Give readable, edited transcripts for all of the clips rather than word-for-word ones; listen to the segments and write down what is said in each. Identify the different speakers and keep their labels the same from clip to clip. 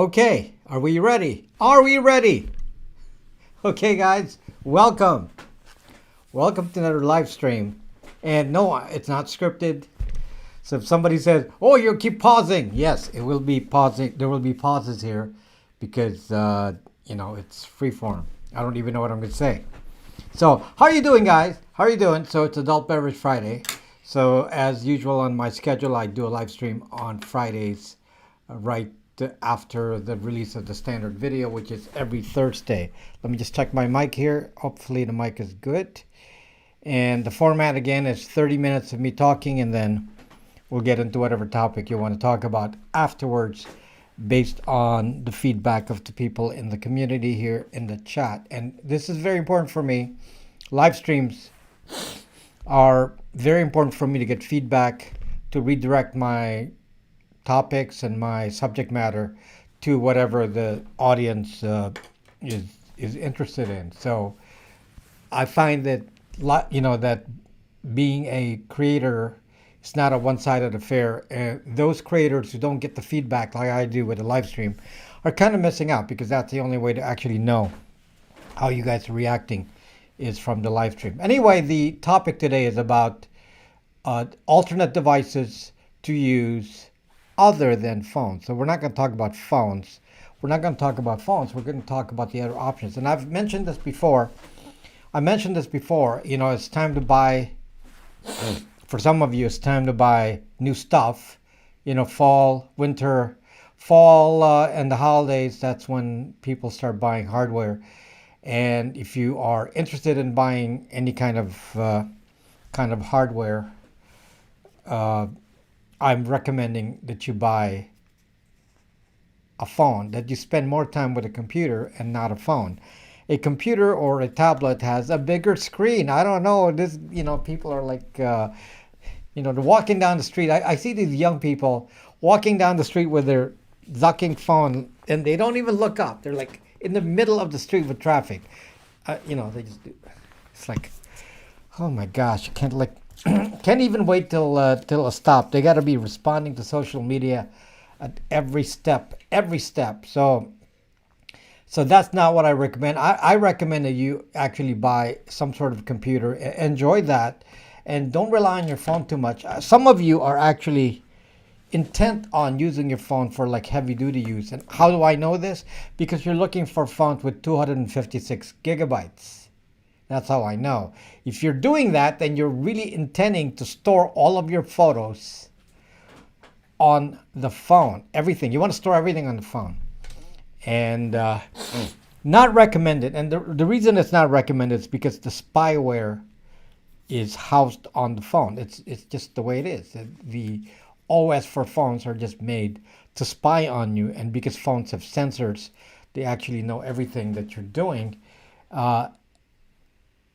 Speaker 1: Okay, are we ready? Are we ready? Okay, guys, welcome. Welcome to another live stream. And no, it's not scripted. So if somebody says, "Oh, you keep pausing," yes, it will be pausing. There will be pauses here because it's free form. I don't even know what I'm going to say. So, how are you doing, guys? How are you doing? So it's Adult Beverage Friday. So as usual on my schedule, I do a live stream on Fridays, right after the release of the standard video, which is every Thursday. Let me just check my mic here. Hopefully the mic is good. And the format again is 30 minutes of me talking, and then we'll get into whatever topic you want to talk about afterwards based on the feedback of the people in the community here in the chat. And this is very important for me. Live streams are very important for me to get feedback, to redirect my topics and my subject matter to whatever the audience is interested in. So I find that that being a creator, it's not a one-sided affair. Those creators who don't get the feedback like I do with a live stream are kind of missing out, because that's the only way to actually know how you guys are reacting is from the live stream. Anyway, the topic today is about alternate devices to use other than phones. So we're not going to talk about phones. We're not going to talk about phones. We're going to talk about the other options. And I've mentioned this before. It's time to buy. For some of you, it's time to buy new stuff. Fall, winter, and the holidays. That's when people start buying hardware. And if you are interested in buying any kind of hardware, I'm recommending that you buy a phone, that you spend more time with a computer and not a phone. A computer or a tablet has a bigger screen. I don't know. People are like, they're walking down the street. I see these young people walking down the street with their zucking phone, and they don't even look up. They're like in the middle of the street with traffic. They just do. It's like, oh my gosh, I can't even wait till a stop. They got to be responding to social media at every step. So that's not what I recommend. I recommend that you actually buy some sort of computer. Enjoy that, and don't rely on your phone too much. Some of you are actually intent on using your phone for like heavy duty use. And how do I know this? Because you're looking for phones with 256 gigabytes. That's how I know. If you're doing that, then you're really intending to store all of your photos on the phone. Everything. You want to store everything on the phone. And not recommended. And the reason it's not recommended is because the spyware is housed on the phone. It's just the way it is. The OS for phones are just made to spy on you. And because phones have sensors, they actually know everything that you're doing.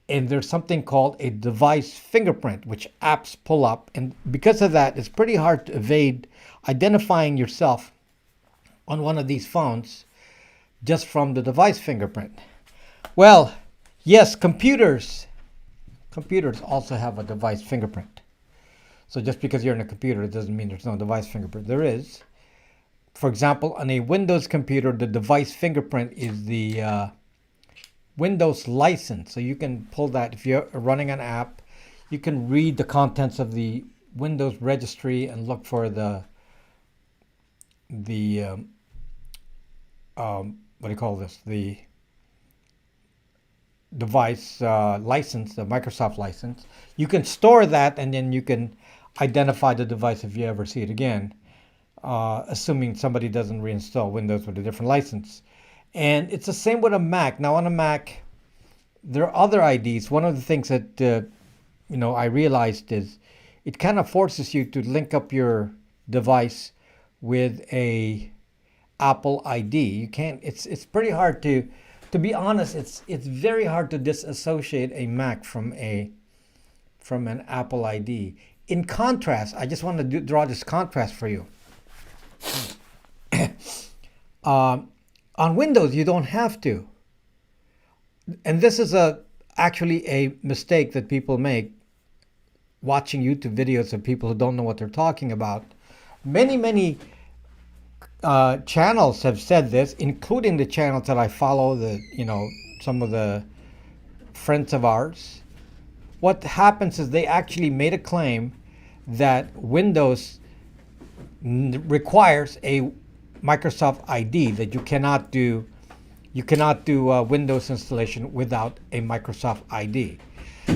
Speaker 1: And there's something called a device fingerprint, which apps pull up. And because of that, it's pretty hard to evade identifying yourself on one of these phones just from the device fingerprint. Well, yes, computers also have a device fingerprint. So just because you're in a computer, it doesn't mean there's no device fingerprint. There is. For example, on a Windows computer, the device fingerprint is the Windows license. So you can pull that. If you're running an app, you can read the contents of the Windows registry and look for the what do you call this? The device license, the Microsoft license. You can store that, and then you can identify the device if you ever see it again, assuming somebody doesn't reinstall Windows with a different license. And it's the same with a Mac. Now on a Mac, there are other IDs. One of the things that I realized is it kind of forces you to link up your device with a Apple ID. You can't. It's pretty hard to be honest. It's very hard to disassociate a Mac from an Apple ID. In contrast, I just want to draw this contrast for you. On Windows, you don't have to. And this is actually a mistake that people make watching YouTube videos of people who don't know what they're talking about. Many channels have said this, including the channels that I follow, some of the friends of ours. What happens is they actually made a claim that Windows requires a Microsoft ID, that you cannot do Windows installation without a Microsoft ID.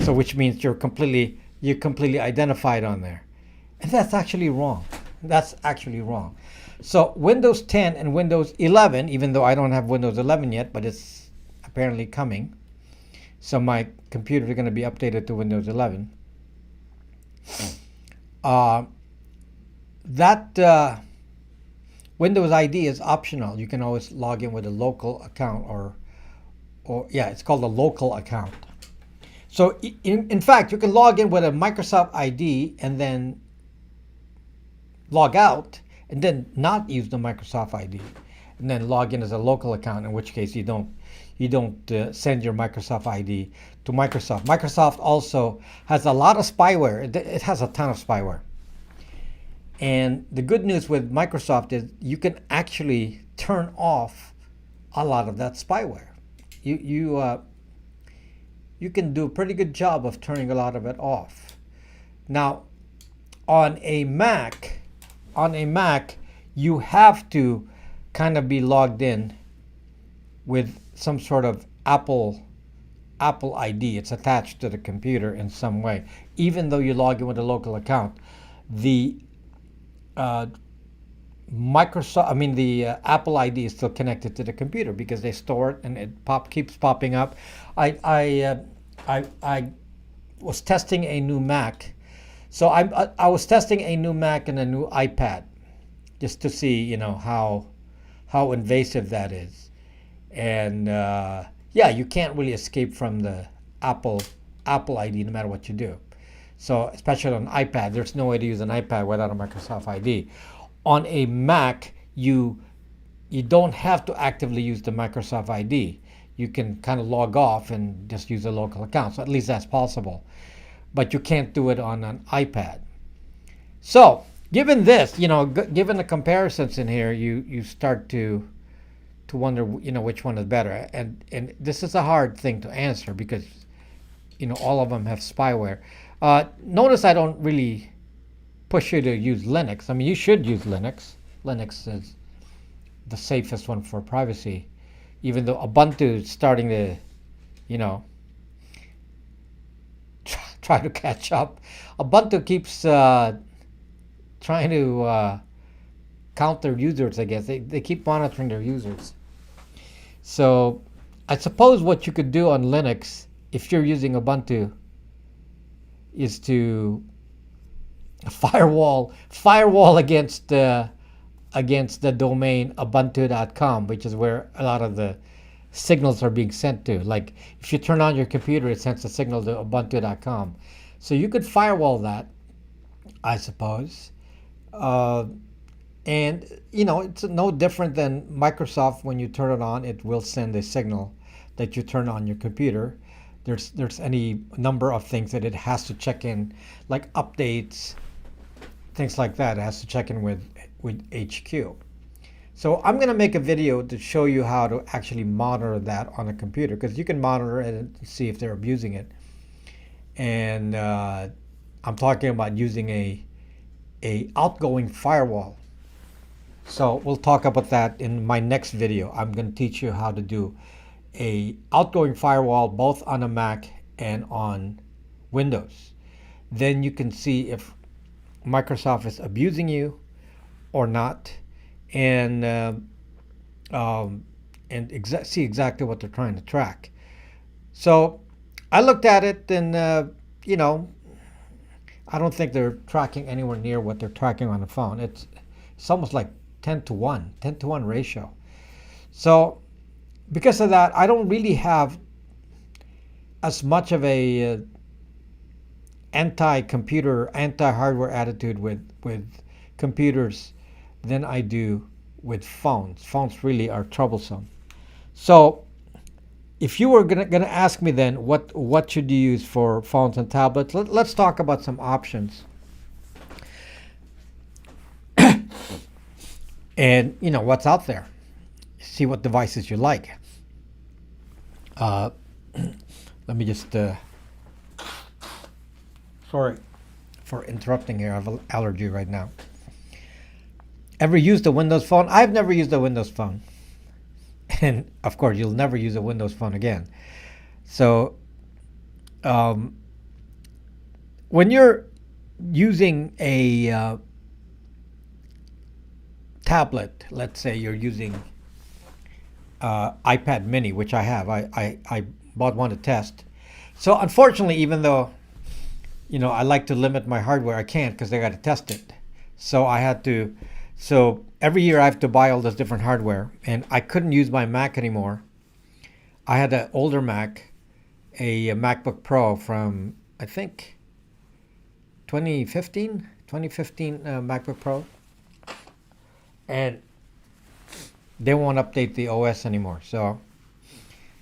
Speaker 1: So which means you're completely identified on there. And that's actually wrong. That's actually wrong. So Windows 10 and Windows 11, even though I don't have Windows 11 yet, but it's apparently coming. So my computer is going to be updated to Windows 11. That Windows ID is optional. You can always log in with a local account or it's called a local account. So in fact, you can log in with a Microsoft ID and then log out and then not use the Microsoft ID and then log in as a local account, in which case you don't send your Microsoft ID to Microsoft. Microsoft also has a lot of spyware. It has a ton of spyware. And the good news with Microsoft is you can actually turn off a lot of that spyware. You can do a pretty good job of turning a lot of it off. Now, on a Mac, you have to kind of be logged in with some sort of Apple ID. It's attached to the computer in some way. Even though you log in with a local account, the Apple ID is still connected to the computer because they store it and it keeps popping up. I was testing a new Mac, so I was testing a new Mac and a new iPad, just to see how invasive that is, and you can't really escape from the Apple ID no matter what you do. So especially on an iPad, there's no way to use an iPad without a Microsoft ID. On a Mac, you don't have to actively use the Microsoft ID. You can kind of log off and just use a local account. So at least that's possible. But you can't do it on an iPad. So given this, given the comparisons in here, you start to wonder, which one is better. And this is a hard thing to answer because, all of them have spyware. Notice I don't really push you to use Linux. I mean, you should use Linux. Linux is the safest one for privacy, even though Ubuntu is starting to, try to catch up. Ubuntu keeps trying to count their users, I guess. They keep monitoring their users. So I suppose what you could do on Linux, if you're using Ubuntu, is to firewall against the domain ubuntu.com, which is where a lot of the signals are being sent to. Like if you turn on your computer, it sends a signal to ubuntu.com. So you could firewall that, I suppose. And it's no different than Microsoft. When you turn it on, it will send a signal that you turn on your computer. There's any number of things that it has to check in, like updates, things like that. It has to check in with HQ. So I'm going to make a video to show you how to actually monitor that on a computer, because you can monitor it and see if they're abusing it. And I'm talking about using a outgoing firewall. So we'll talk about that in my next video. I'm going to teach you how to do a outgoing firewall both on a Mac and on Windows. Then you can see if Microsoft is abusing you or not, and see exactly what they're trying to track. So I looked at it, and I don't think they're tracking anywhere near what they're tracking on the phone. It's almost like 10 to 1 ratio. So because of that, I don't really have as much of a anti-computer, anti-hardware attitude with computers than I do with phones. Phones really are troublesome. So if you were gonna ask me then what should you use for phones and tablets, let's talk about some options. and what's out there. See what devices you like. Let me just sorry for interrupting here. I have an allergy right now. Ever used a Windows phone? I've never used a Windows phone. And of course, you'll never use a Windows phone again. So when you're using a tablet, let's say you're using iPad mini, which I have. I bought one to test. So unfortunately, even though I like to limit my hardware, I can't because I got to test it. So I had to. So every year I have to buy all this different hardware, and I couldn't use my Mac anymore. I had an older Mac, a MacBook Pro from I think 2015 MacBook Pro, and they won't update the OS anymore. So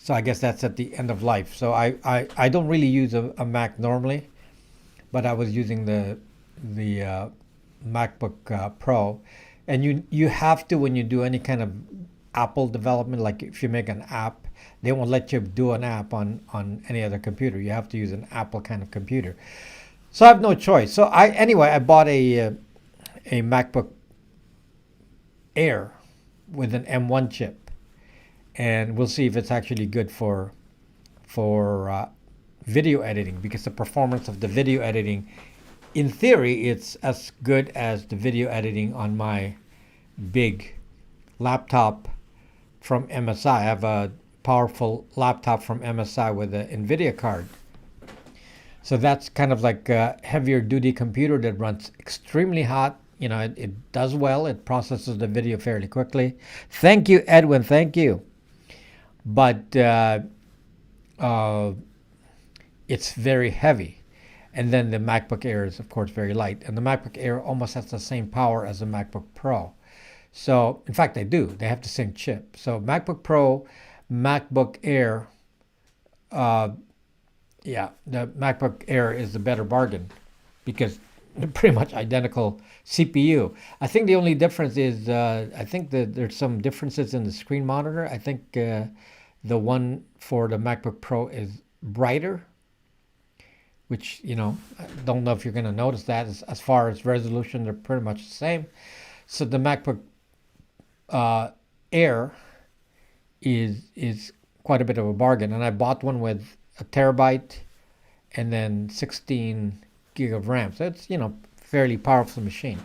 Speaker 1: I guess that's at the end of life. So I don't really use a Mac normally, but I was using the MacBook Pro, and you have to, when you do any kind of Apple development, like if you make an app, they won't let you do an app on any other computer. You have to use an Apple kind of computer. So I have no choice. So I bought a MacBook Air with an M1 chip, and we'll see if it's actually good for video editing, because the performance of the video editing, in theory, it's as good as the video editing on my big laptop from MSI. I have a powerful laptop from MSI with an NVIDIA card. So that's kind of like a heavier duty computer that runs extremely hot. It does well. It processes the video fairly quickly. Thank you, Edwin. Thank you. But it's very heavy. And then the MacBook Air is, of course, very light. And the MacBook Air almost has the same power as the MacBook Pro. So, in fact, they do. They have the same chip. So, MacBook Pro, MacBook Air, the MacBook Air is the better bargain because they're pretty much identical CPU. I think the only difference is, I think that there's some differences in the screen monitor. I think the one for the MacBook Pro is brighter, which, I don't know if you're going to notice that. As far as resolution, they're pretty much the same. So the MacBook Air is quite a bit of a bargain. And I bought one with a terabyte and then 16 gig of RAM. So it's, fairly powerful machine.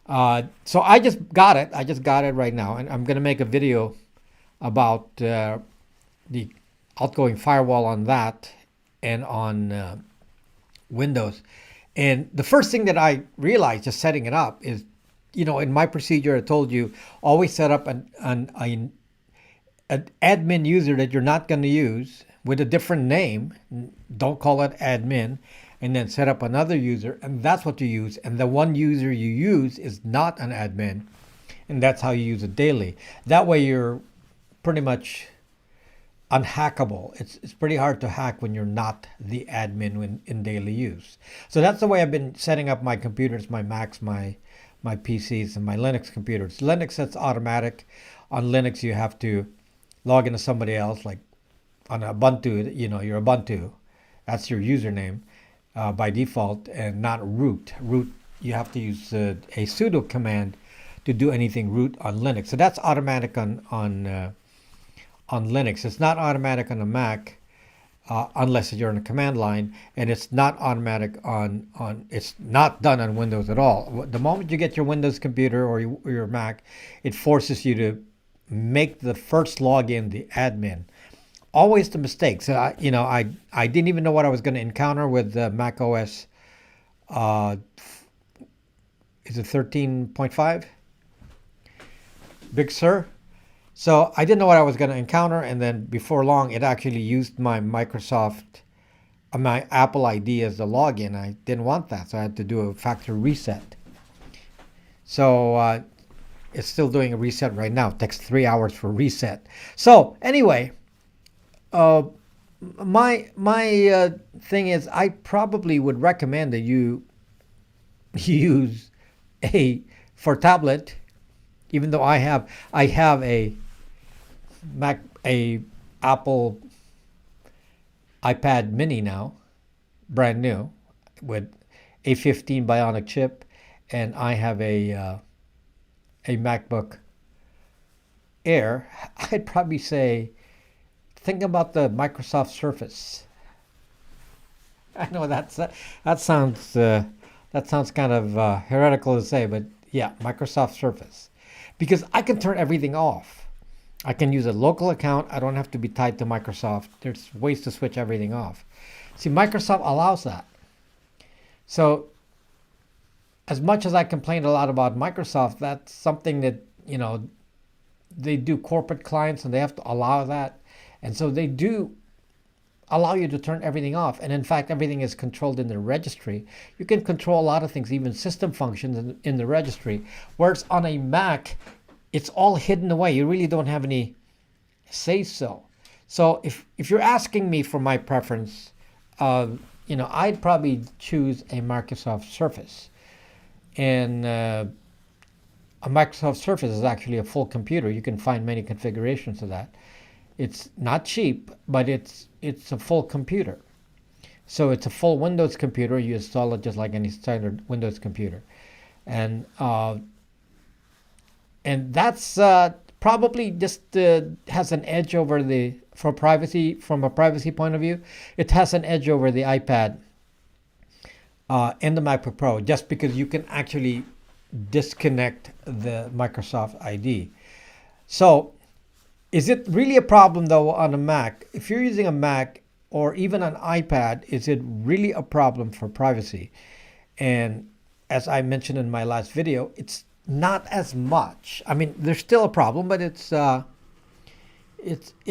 Speaker 1: So I just got it. I just got it right now. And I'm going to make a video about the outgoing firewall on that and on Windows. And the first thing that I realized just setting it up is, in my procedure, I told you, always set up an admin user that you're not going to use with a different name. Don't call it admin. And then set up another user, and that's what you use. And the one user you use is not an admin, and that's how you use it daily. That way you're pretty much unhackable. It's pretty hard to hack when you're not the admin in daily use. So that's the way I've been setting up my computers, my Macs, my PCs, and my Linux computers. Linux, that's automatic. On Linux, you have to log into somebody else, like on Ubuntu, your Ubuntu. That's your username. By default, and not root. Root, you have to use a sudo command to do anything root on Linux. So that's automatic on Linux. It's not automatic on a Mac unless you're on a command line, and it's not automatic on it's not done on Windows at all. The moment you get your Windows computer or your Mac, it forces you to make the first login the admin. Always the mistake. So I didn't even know what I was going to encounter with Mac OS. Is it 13.5? Big Sur. So I didn't know what I was going to encounter, and then before long, it actually used my my Apple ID as the login. I didn't want that, so I had to do a factory reset. So it's still doing a reset right now. It takes 3 hours for reset. So anyway. My thing is, I probably would recommend that you use for tablet, Even though I have a Apple iPad Mini now, brand new, with a 15 Bionic chip, and I have a MacBook Air. I'd probably say, think about the Microsoft Surface. I know that sounds kind of heretical to say, but yeah, Microsoft Surface, because I can turn everything off. I can use a local account. I don't have to be tied to Microsoft. There's ways to switch everything off. See, Microsoft allows that. So, as much as I complained a lot about Microsoft, that's something that, they do corporate clients and they have to allow that. And so they do allow you to turn everything off. And in fact, everything is controlled in the registry. You can control a lot of things, even system functions in the registry. Whereas on a Mac, it's all hidden away. You really don't have any say so. So if you're asking me for my preference, I'd probably choose a Microsoft Surface. And a Microsoft Surface is actually a full computer. You can find many configurations of that. It's not cheap, but it's a full computer. So it's a full Windows computer. You install it just like any standard Windows computer, and that's probably just has an edge over from a privacy point of view. It has an edge over the iPad and the MacBook Pro, just because you can actually disconnect the Microsoft ID. So, is it really a problem though on a Mac? If you're using a Mac or even an iPad, is it really a problem for privacy? And as I mentioned in my last video, it's not as much. I mean, there's still a problem, but it's not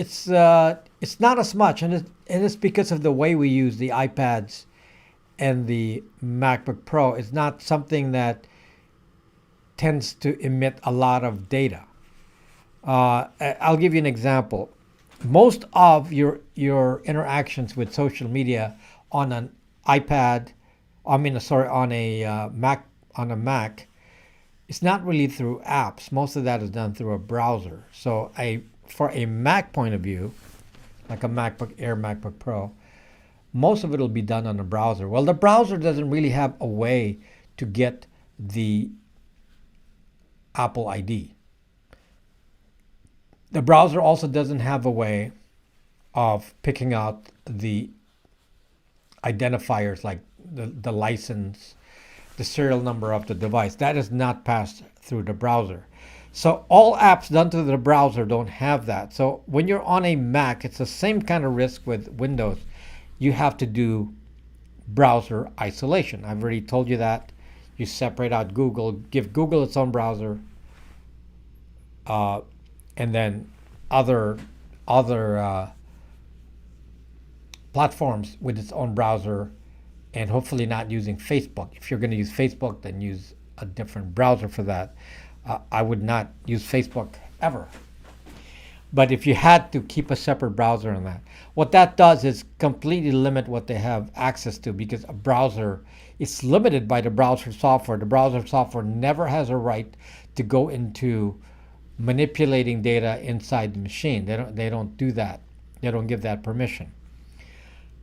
Speaker 1: as much, and it's because of the way we use the iPads and the MacBook Pro. It's not something that tends to emit a lot of data. I'll give you an example. Most of your interactions with social media on an iPad, on a Mac, it's not really through apps. Most of that is done through a browser. So for a Mac point of view, like a MacBook Air, MacBook Pro, most of it will be done on a browser. Well, the browser doesn't really have a way to get the Apple ID. The browser also doesn't have a way of picking out the identifiers like the license, the serial number of the device. That is not passed through the browser. So all apps done through the browser don't have that. So when you're on a Mac, it's the same kind of risk with Windows. You have to do browser isolation. I've already told you that. You separate out Google, give Google its own browser, and then other platforms with its own browser, and hopefully not using Facebook. If you're going to use Facebook, then use a different browser for that. I would not use Facebook ever. But if you had to, keep a separate browser on that. What that does is completely limit what they have access to, because a browser is limited by the browser software. The browser software never has a right to go into manipulating data inside the machine. They don't do that. They don't give that permission.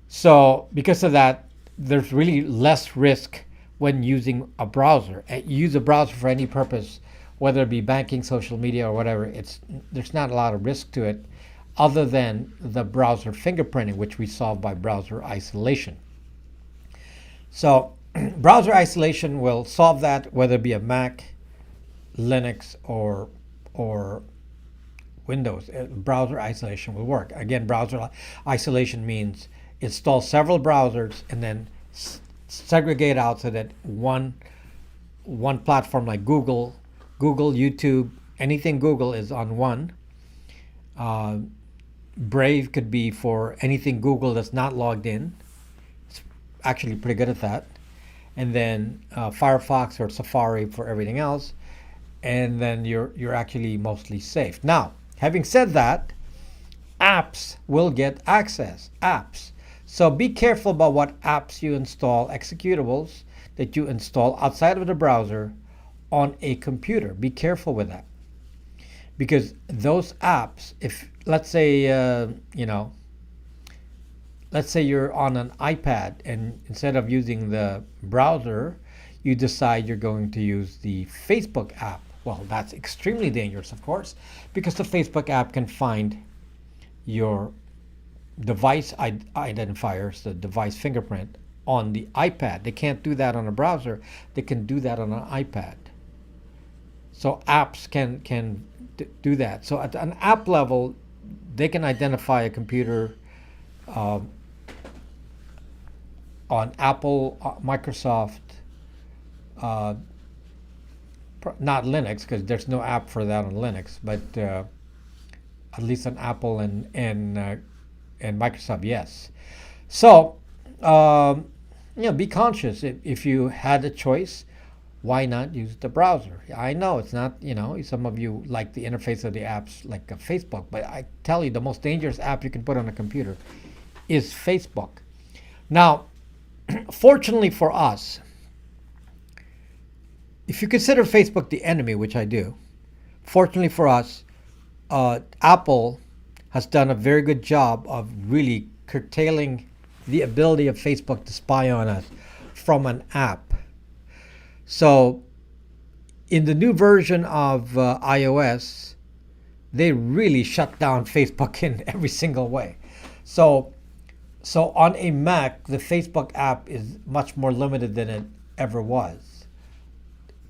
Speaker 1: So because of that, there's really less risk when using a browser. Use a browser for any purpose, whether it be banking, social media, or whatever. There's not a lot of risk to it, other than the browser fingerprinting, which we solve by browser isolation. So browser isolation will solve that, whether it be a Mac, Linux, or Windows. Browser isolation will work. Again, browser isolation means install several browsers and then segregate out so that one platform like Google, YouTube, anything Google is on one. Brave could be for anything Google that's not logged in. It's actually pretty good at that. And then Firefox or Safari for everything else. And then you're actually mostly safe. Now, having said that, apps will get access. Apps. So be careful about what apps you install, executables that you install outside of the browser on a computer. Be careful with that. because those apps, if let's say let's say you're on an iPad and instead of using the browser, you decide you're going to use the Facebook app. Well, that's extremely dangerous, of course, because the Facebook app can find your device identifiers, the device fingerprint on the iPad. They can't do that on a browser. They can do that on an iPad. So apps can do that. So at an app level, they can identify a computer on Apple, Microsoft, not Linux, because there's no app for that on Linux, but at least on Apple and Microsoft, yes. So, be conscious. If you had a choice, why not use the browser? I know it's not, some of you like the interface of the apps like Facebook, but I tell you, the most dangerous app you can put on a computer is Facebook. Now, fortunately for us, if you consider Facebook the enemy, which I do, fortunately for us, Apple has done a very good job of really curtailing the ability of Facebook to spy on us from an app. So in the new version of iOS, they really shut down Facebook in every single way. So on a Mac, the Facebook app is much more limited than it ever was.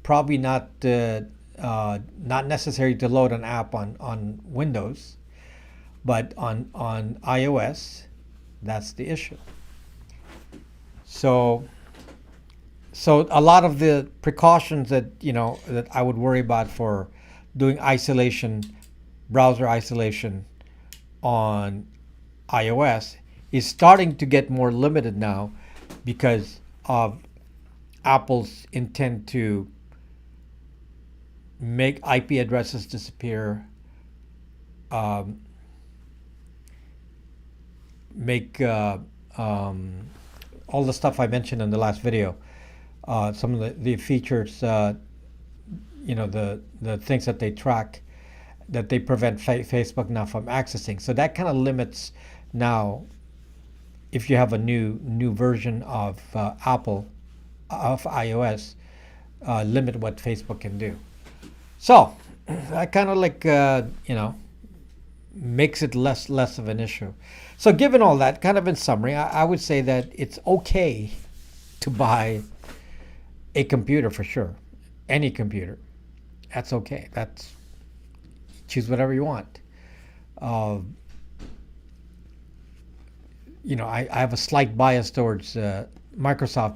Speaker 1: Probably not necessary to load an app on Windows, but on iOS, that's the issue. So a lot of the precautions that that I would worry about for doing isolation, browser isolation on iOS is starting to get more limited now because of Apple's intent to make IP addresses disappear, make all the stuff I mentioned in the last video, some of the features, the things that they track, that they prevent Facebook now from accessing. So that kind of limits now, if you have a new version of Apple, of iOS, limit what Facebook can do. So that kind of makes it less of an issue. So given all that, kind of in summary, I would say that it's okay to buy a computer for sure. Any computer. That's okay. Choose whatever you want. I have a slight bias towards Microsoft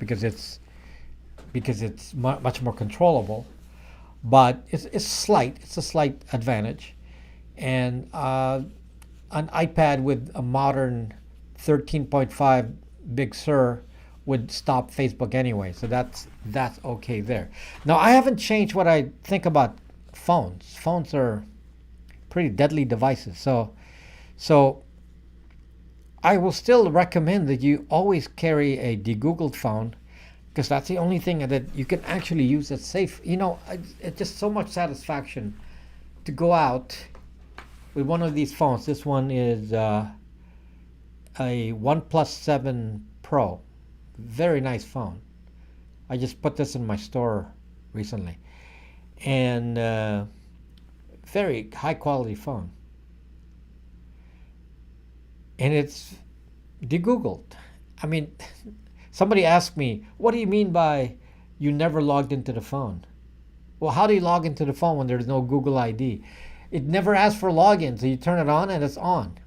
Speaker 1: because it's much more controllable, but it's slight. It's a slight advantage, and an iPad with a modern 13.5 Big Sur would stop Facebook anyway. So that's okay there. Now I haven't changed what I think about phones. Phones are pretty deadly devices. So I will still recommend that you always carry a de-Googled phone, because that's the only thing that you can actually use that's safe. It's just so much satisfaction to go out with one of these phones. This one is a OnePlus 7 Pro. Very nice phone. I just put this in my store recently. And very high quality phone. And it's de-Googled. I mean, somebody asked me, what do you mean by you never logged into the phone? Well, how do you log into the phone when there's no Google ID? It never asks for login, so you turn it on and it's on.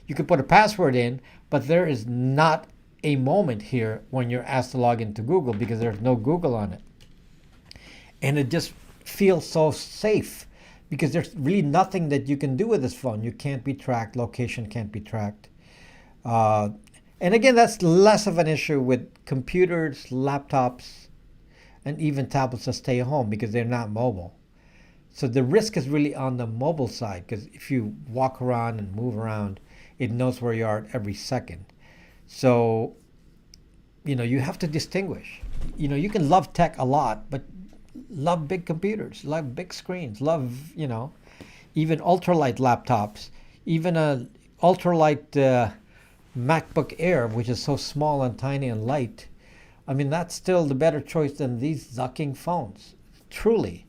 Speaker 1: You could put a password in, but there is not a moment here when you're asked to log into Google because there's no Google on it. And it just feels so safe because there's really nothing that you can do with this phone. You can't be tracked, location can't be tracked. And again, that's less of an issue with computers, laptops, and even tablets that stay home because they're not mobile. So the risk is really on the mobile side, because if you walk around and move around, it knows where you are at every second. So, you have to distinguish. You can love tech a lot, but love big computers, love big screens, love, even ultralight laptops, even a ultralight MacBook Air, which is so small and tiny and light. I mean, that's still the better choice than these zucking phones, truly.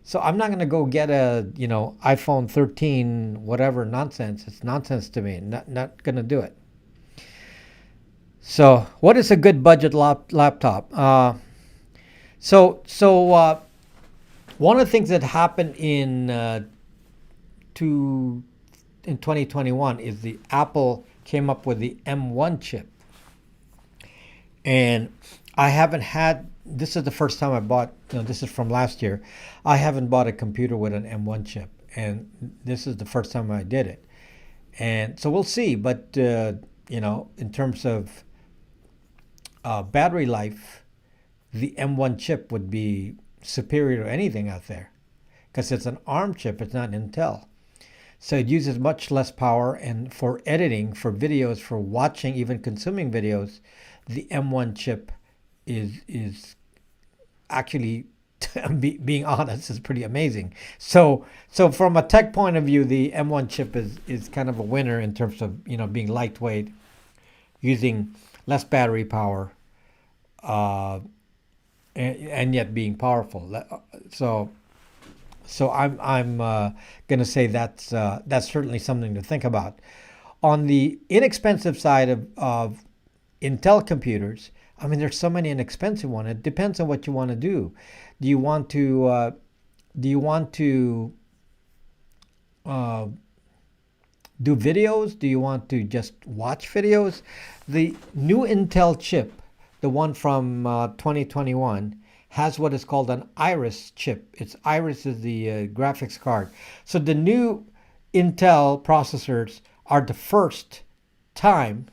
Speaker 1: So I'm not going to go get a, iPhone 13, whatever nonsense. It's nonsense to me. Not going to do it. So what is a good budget laptop? One of the things that happened in 2021 is the Apple came up with the M1 chip. And I haven't had, this is the first time I bought, this is from last year. I haven't bought a computer with an M1 chip. And this is the first time I did it. And so we'll see. But, in terms of battery life, the M1 chip would be superior to anything out there. Because it's an ARM chip, it's not Intel. So it uses much less power. And for editing, for videos, for watching, even consuming videos, the M1 chip is actually, being honest, is pretty amazing. So from a tech point of view, the M1 chip is kind of a winner in terms of being lightweight, using less battery power, and yet being powerful. So I'm gonna say that's certainly something to think about. On the inexpensive side of Intel computers, I mean, there's so many inexpensive ones. It depends on what you want to do. Do you want to do videos? Do you want to just watch videos? The new Intel chip, the one from 2021, has what is called an Iris chip. Iris is the graphics card. So the new Intel processors are the first time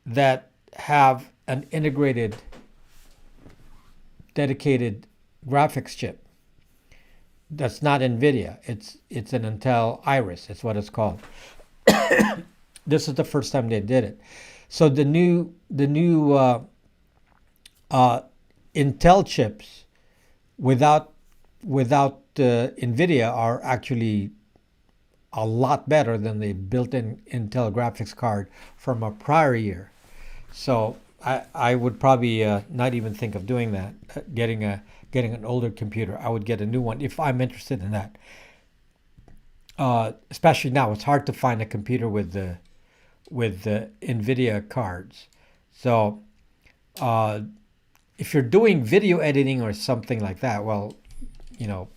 Speaker 1: that have an integrated, dedicated graphics chip. That's not NVIDIA. It's an Intel Iris. It's what it's called. This is the first time they did it. So the new Intel chips without NVIDIA are actually a lot better than the built-in Intel graphics card from a prior year. So I would probably not even think of doing that, getting an older computer. I would get a new one if I'm interested in that. Especially now, it's hard to find a computer with the NVIDIA cards. So if you're doing video editing or something like that, well, you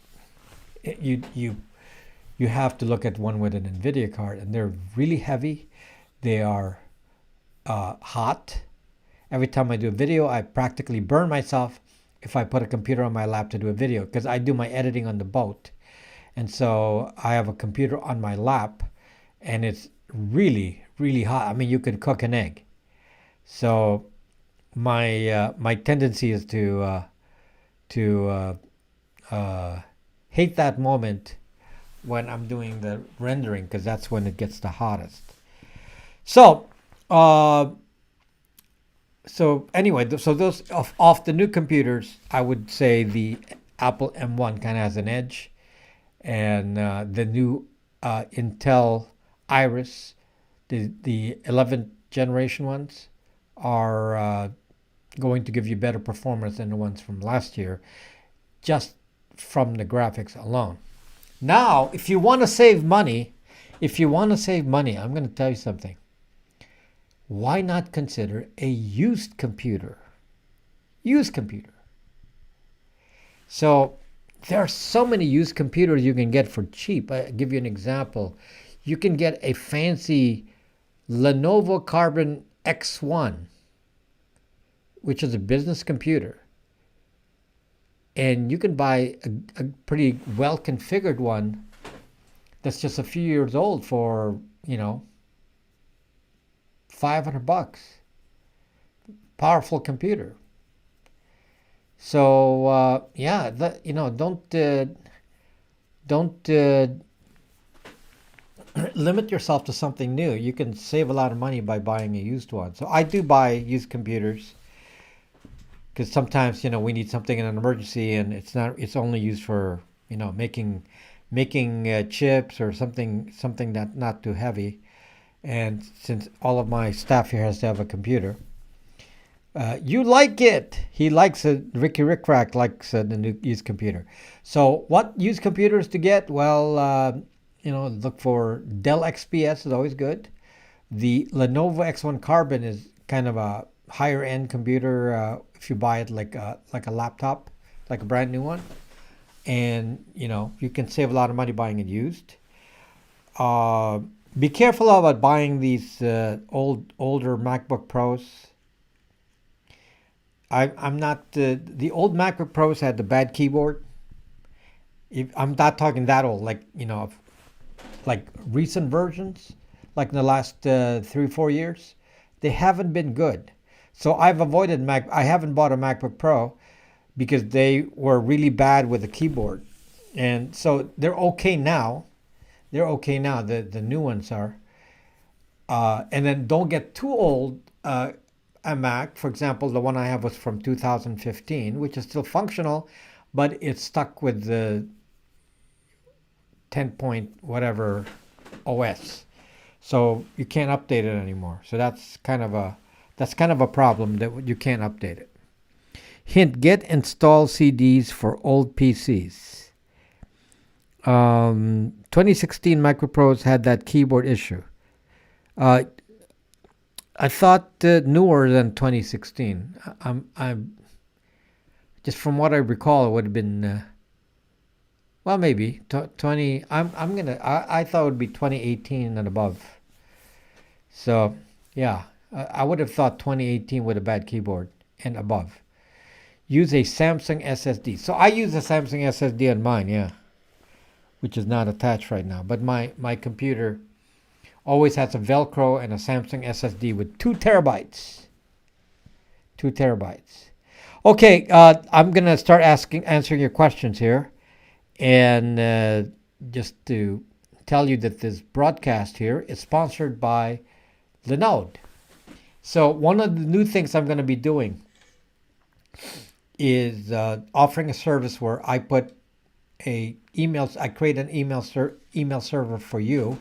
Speaker 1: have to look at one with an NVIDIA card, and they're really heavy. They are hot. Every time I do a video, I practically burn myself if I put a computer on my lap to do a video, because I do my editing on the boat. And so I have a computer on my lap, and it's really, really hot. I mean, you could cook an egg. So my tendency is to hate that moment when I'm doing the rendering, because that's when it gets the hottest. So anyway, so those off the new computers, I would say the Apple M1 kind of has an edge, and the new Intel Iris, the 11th generation ones, are going to give you better performance than the ones from last year, just from the graphics alone. Now, if you want to save money, I'm going to tell you something. Why not consider a used computer? So there are so many used computers you can get for cheap. I'll give you an example. You can get a fancy Lenovo Carbon X1, which is a business computer. And you can buy a pretty well configured one that's just a few years old for, $500. Powerful computer. So don't limit yourself to something new. You can save a lot of money by buying a used one. So I do buy used computers, because sometimes we need something in an emergency, and it's only used for making making chips or something that not too heavy. And since all of my staff here has to have a computer, you like it. He likes it. Ricky Rickrack likes the new used computer. So what used computers to get? Well, look for Dell XPS is always good. The Lenovo X1 Carbon is kind of a higher end computer if you buy it like a laptop, like a brand new one. And you can save a lot of money buying it used. Be careful about buying these older MacBook Pros. I'm not the old MacBook Pros had the bad keyboard. I'm not talking that old, like recent versions, like in the last 3-4 years, they haven't been good. So I've avoided Mac. I haven't bought a MacBook Pro because they were really bad with the keyboard, and so they're okay now. They're okay now. The new ones are. And then don't get too old. A Mac, for example, the one I have was from 2015, which is still functional, but it's stuck with the 10 point whatever OS. So you can't update it anymore. So that's kind of a problem that you can't update it. Hint: get install CDs for old PCs. 2016 MacBook had that keyboard issue. I thought newer than 2016. I'm just from what I recall, it would have been well, maybe 20. I thought it would be 2018 and above. So yeah, I would have thought 2018 with a bad keyboard and above. Use a Samsung SSD. So I use a Samsung SSD on mine, yeah, which is not attached right now. But my computer always has a Velcro and a Samsung SSD with 2 terabytes. 2 terabytes. Okay, I'm gonna start answering your questions here, and just to tell you that this broadcast here is sponsored by Linode. So one of the new things I'm going to be doing is offering a service where I put I create an email server for you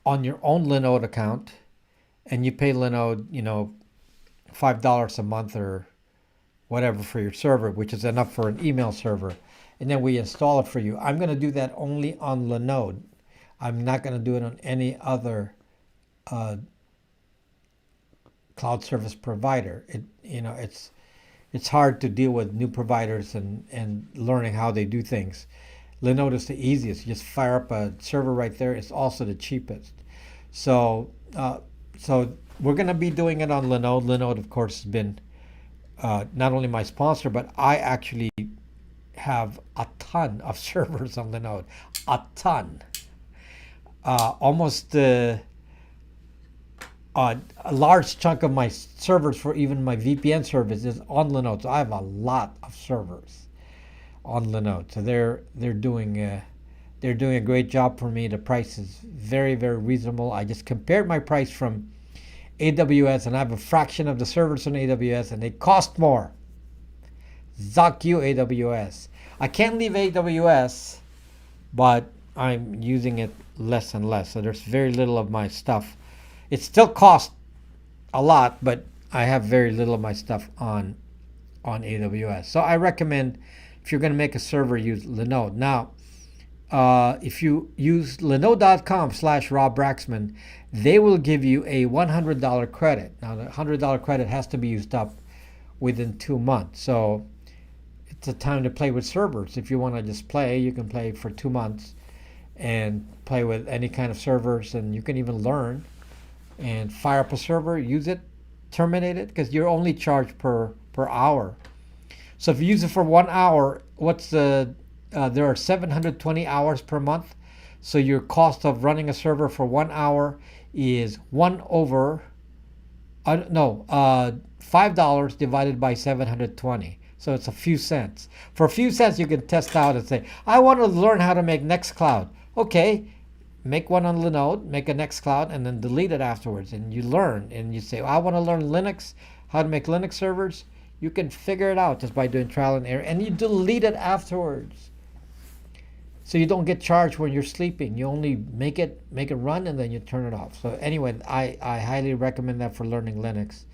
Speaker 1: on your own Linode account, and you pay Linode, $5 a month or whatever for your server, which is enough for an email server, and then we install it for you. I'm going to do that only on Linode. I'm not going to do it on any other cloud service provider. It's hard to deal with new providers and learning how they do things. Linode is the easiest. You just fire up a server right there. It's also the cheapest. So we're going to be doing it on Linode. Linode, of course, has been not only my sponsor, but I actually have a ton of servers on Linode. A ton. Almost a large chunk of my servers for even my VPN service is on Linode. So I have a lot of servers on Linode. So they're doing a great job for me. The price is very, very reasonable. I just compared my price from AWS, and I have a fraction of the servers on AWS, and they cost more. Zuck you, AWS. I can't leave AWS, but I'm using it less and less. So there's very little of my stuff. It still costs a lot, but I have very little of my stuff on AWS. So I recommend, if you're going to make a server, use Linode. Now, if you use linode.com/Rob Braxman, they will give you a $100 credit. Now, the $100 credit has to be used up within 2 months. So it's a time to play with servers. If you want to just play, you can play for 2 months and play with any kind of servers, and you can even learn and fire up a server, use it, terminate it, because you're only charged per hour. So if you use it for 1 hour, there are 720 hours per month. So your cost of running a server for 1 hour is $5 divided by 720. So it's a few cents. For a few cents, you can test out and say, I want to learn how to make Nextcloud. Okay, make one on Linode, make a Nextcloud, and then delete it afterwards. And you learn, and you say, I want to learn Linux, how to make Linux servers. You can figure it out just by doing trial and error, and you delete it afterwards. so you don't get charged when you're sleeping. You only make it run and then you turn it off. So anyway, I highly recommend that for learning Linux.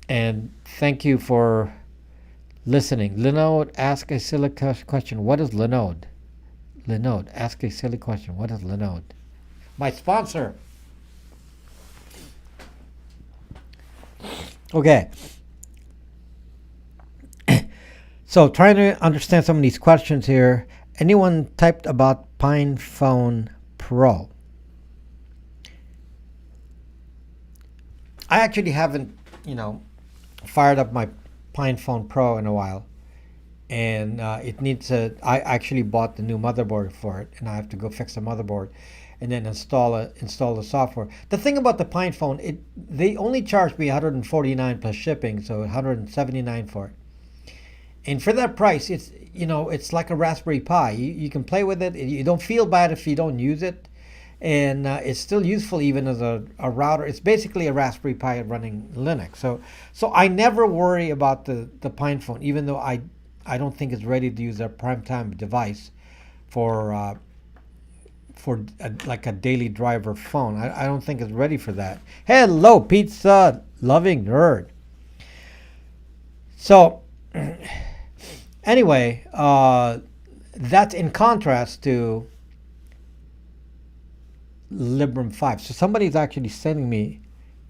Speaker 1: And thank you for listening. Linode, ask a silly question. What is Linode? Linode, ask a silly question. What is Linode? My sponsor. Okay. So trying to understand some of these questions here. Anyone typed about PinePhone Pro? I actually haven't, fired up my PinePhone Pro in a while. And it needs I actually bought the new motherboard for it, and I have to go fix the motherboard and then install the software. The thing about the PinePhone, they only charged me $149 plus shipping, so $179 for it. And for that price, it's like a Raspberry Pi. You can play with it. You don't feel bad if you don't use it. And it's still useful even as a router. It's basically a Raspberry Pi running Linux. So I never worry about the PinePhone, even though I don't think it's ready to use a primetime device for like a daily driver phone. I don't think it's ready for that. Hello, pizza loving nerd. So anyway, that's in contrast to Librem 5. So somebody's actually sending me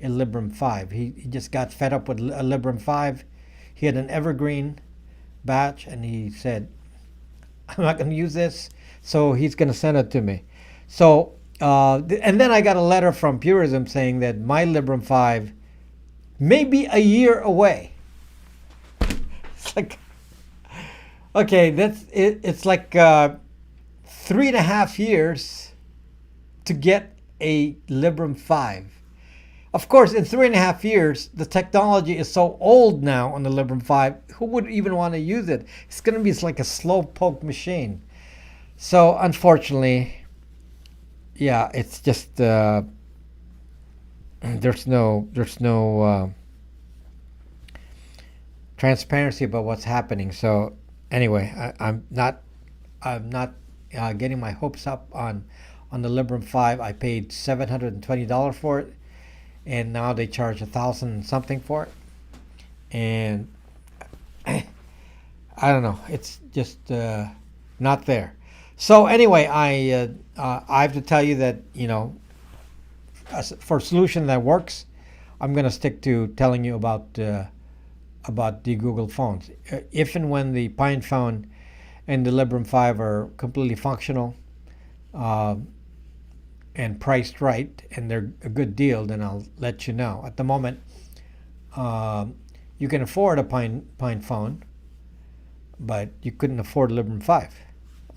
Speaker 1: a Librem 5. He just got fed up with a Librem 5. He had an Evergreen batch and he said, I'm not going to use this, so he's going to send it to me. So and then I got a letter from Purism saying that my Librem 5 may be a year away. It's like, okay, that's it. It's like 3.5 years to get a Librem 5. Of course, in 3.5 years, the technology is so old now on the Librem 5, who would even want to use it? It's going to be like a slow poke machine. So, unfortunately, yeah, it's just, there's no transparency about what's happening. So, anyway, I'm not getting my hopes up on the Librem 5. I paid $720 for it. And now they charge $1,000 and something for it, and I don't know. It's just not there. So anyway, I have to tell you that for a solution that works, I'm going to stick to telling you about the Google phones. If and when the PinePhone and the Librem 5 are completely functional, and priced right, and they're a good deal, then I'll let you know. At the moment, you can afford a PinePhone, but you couldn't afford a Librem 5.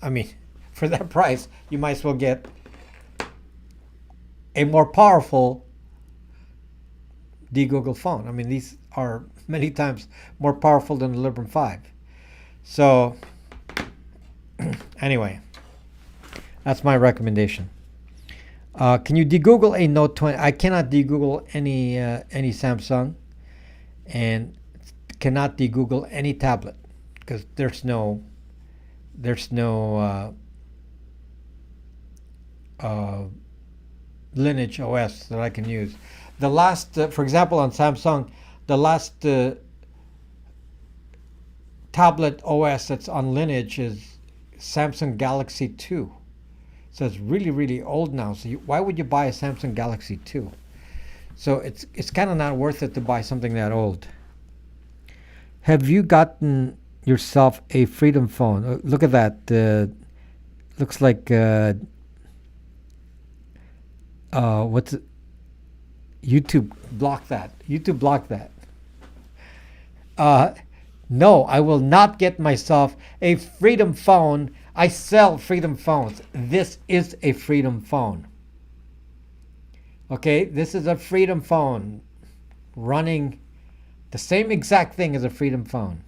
Speaker 1: I mean, for that price, you might as well get a more powerful Google phone. I mean, these are many times more powerful than the Librem 5. So, anyway, that's my recommendation. Can you de-Google a Note 20? I cannot de-Google any Samsung, and cannot de-Google any tablet because there's no Lineage OS that I can use. The last, for example, on Samsung, the last tablet OS that's on Lineage is Samsung Galaxy 2. So it's really, really old now. So why would you buy a Samsung Galaxy 2? So it's kind of not worth it to buy something that old. Have you gotten yourself a Freedom phone? Look at that. Looks like what's it? YouTube blocked that. YouTube blocked that. No, I will not get myself a Freedom phone. I sell Freedom phones. This is a Freedom phone. Okay, this is a Freedom phone running the same exact thing as a Freedom phone,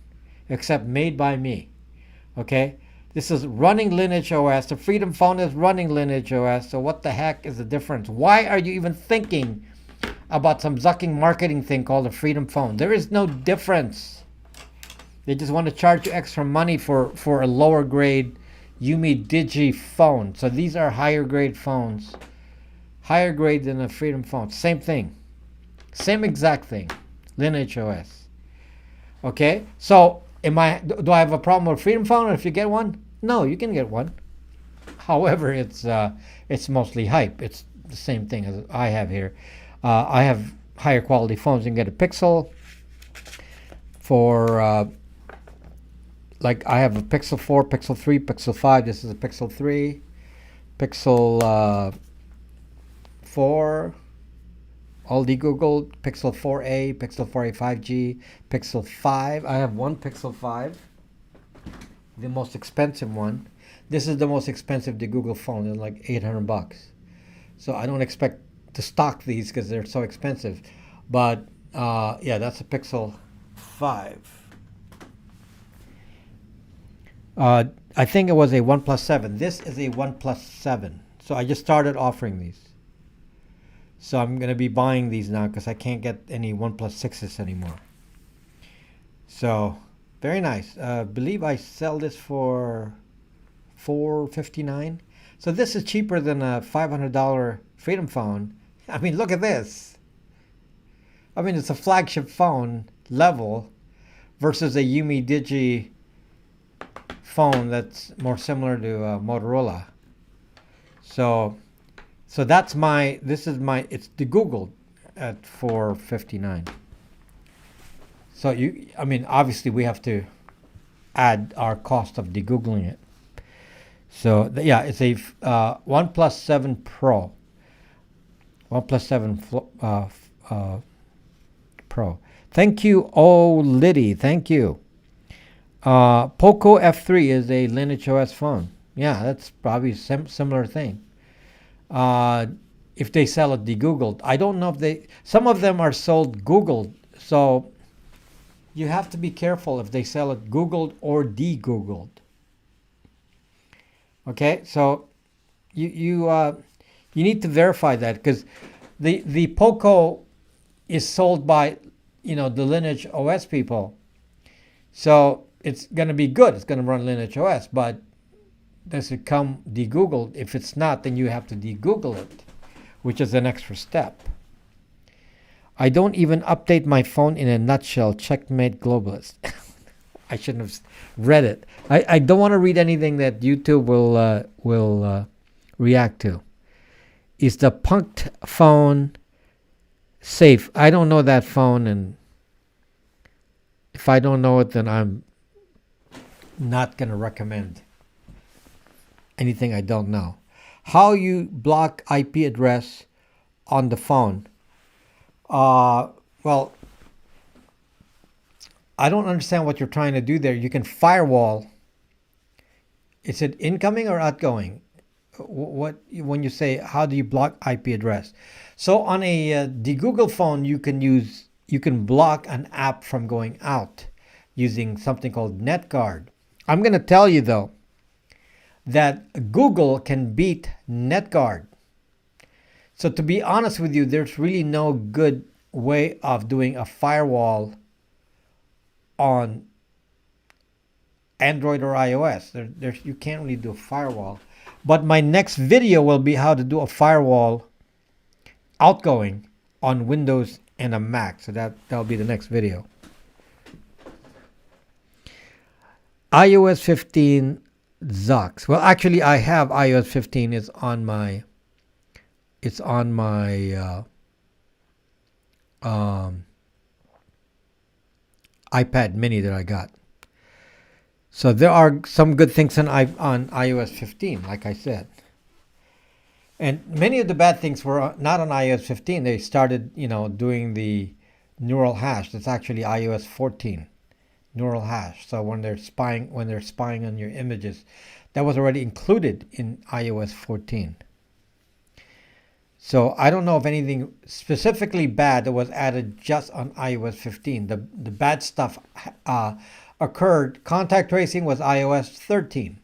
Speaker 1: except made by me. Okay, this is running Lineage OS. The Freedom phone is running Lineage OS. So what the heck is the difference? Why are you even thinking about some zucking marketing thing called a Freedom phone? There is no difference. They just want to charge you extra money for a lower grade Yumi Digi phone. So these are higher grade phones. Higher grade than a Freedom phone. Same thing. Same exact thing. Lineage OS. Okay? So do I have a problem with Freedom phone if you get one? No, you can get one. However, it's mostly hype. It's the same thing as I have here. I have higher quality phones. You can get a Pixel for like I have a Pixel 4, Pixel 3, Pixel 5. This is a Pixel 3, Pixel 4, all de-googled, Pixel 4a, Pixel 4a 5G, Pixel 5. I have one Pixel 5, the most expensive one. This is the most expensive de-google phone. It's like $800. So I don't expect to stock these because they're so expensive. But yeah, that's a Pixel 5. I think it was a OnePlus 7. This is a OnePlus 7. So I just started offering these. So I'm going to be buying these now because I can't get any OnePlus 6s anymore. So very nice. Believe I sell this for $459. So this is cheaper than a $500 Freedom phone. I mean, look at this. I mean, it's a flagship phone level versus a Yumi Digi phone that's more similar to Motorola. So that's it's de-googled at $459. So I mean, obviously we have to add our cost of de-googling it. So yeah, it's a OnePlus 7 Pro. OnePlus 7 Pro. Thank you, oh Liddy. Thank you. Poco F3 is a Lineage OS phone. Yeah, that's probably a similar thing. If they sell it de-googled. I don't know if some of them are sold googled. So you have to be careful if they sell it googled or de-googled. Okay, so you need to verify that because the Poco is sold by the Lineage OS people, so it's going to be good. It's going to run Lineage OS, but does it come de-googled? If it's not, then you have to de-google it, which is an extra step. I don't even update my phone in a nutshell. Checkmate globalist. I shouldn't have read it. I don't want to read anything that YouTube will react to. Is the punked phone safe? I don't know that phone, and if I don't know it, then I'm not going to recommend anything I don't know. How you block IP address on the phone? Well, I don't understand what you're trying to do there. You can firewall. Is it incoming or outgoing? What when you say how do you block IP address? So on a de-google phone, you can block an app from going out using something called NetGuard. I'm going to tell you though that Google can beat NetGuard. So to be honest with you, there's really no good way of doing a firewall on Android or iOS. You can't really do a firewall. But my next video will be how to do a firewall outgoing on Windows and a Mac. So that'll be the next video. iOS 15 Zux. Well, actually, I have iOS 15. It's on my iPad mini that I got. So there are some good things on iOS 15, like I said. And many of the bad things were not on iOS 15. They started, doing the neural hash. That's actually iOS 14, neural hash. So when they're spying on your images, that was already included in iOS 14. So I don't know of anything specifically bad that was added just on iOS 15. The bad stuff occurred. Contact tracing was iOS 13.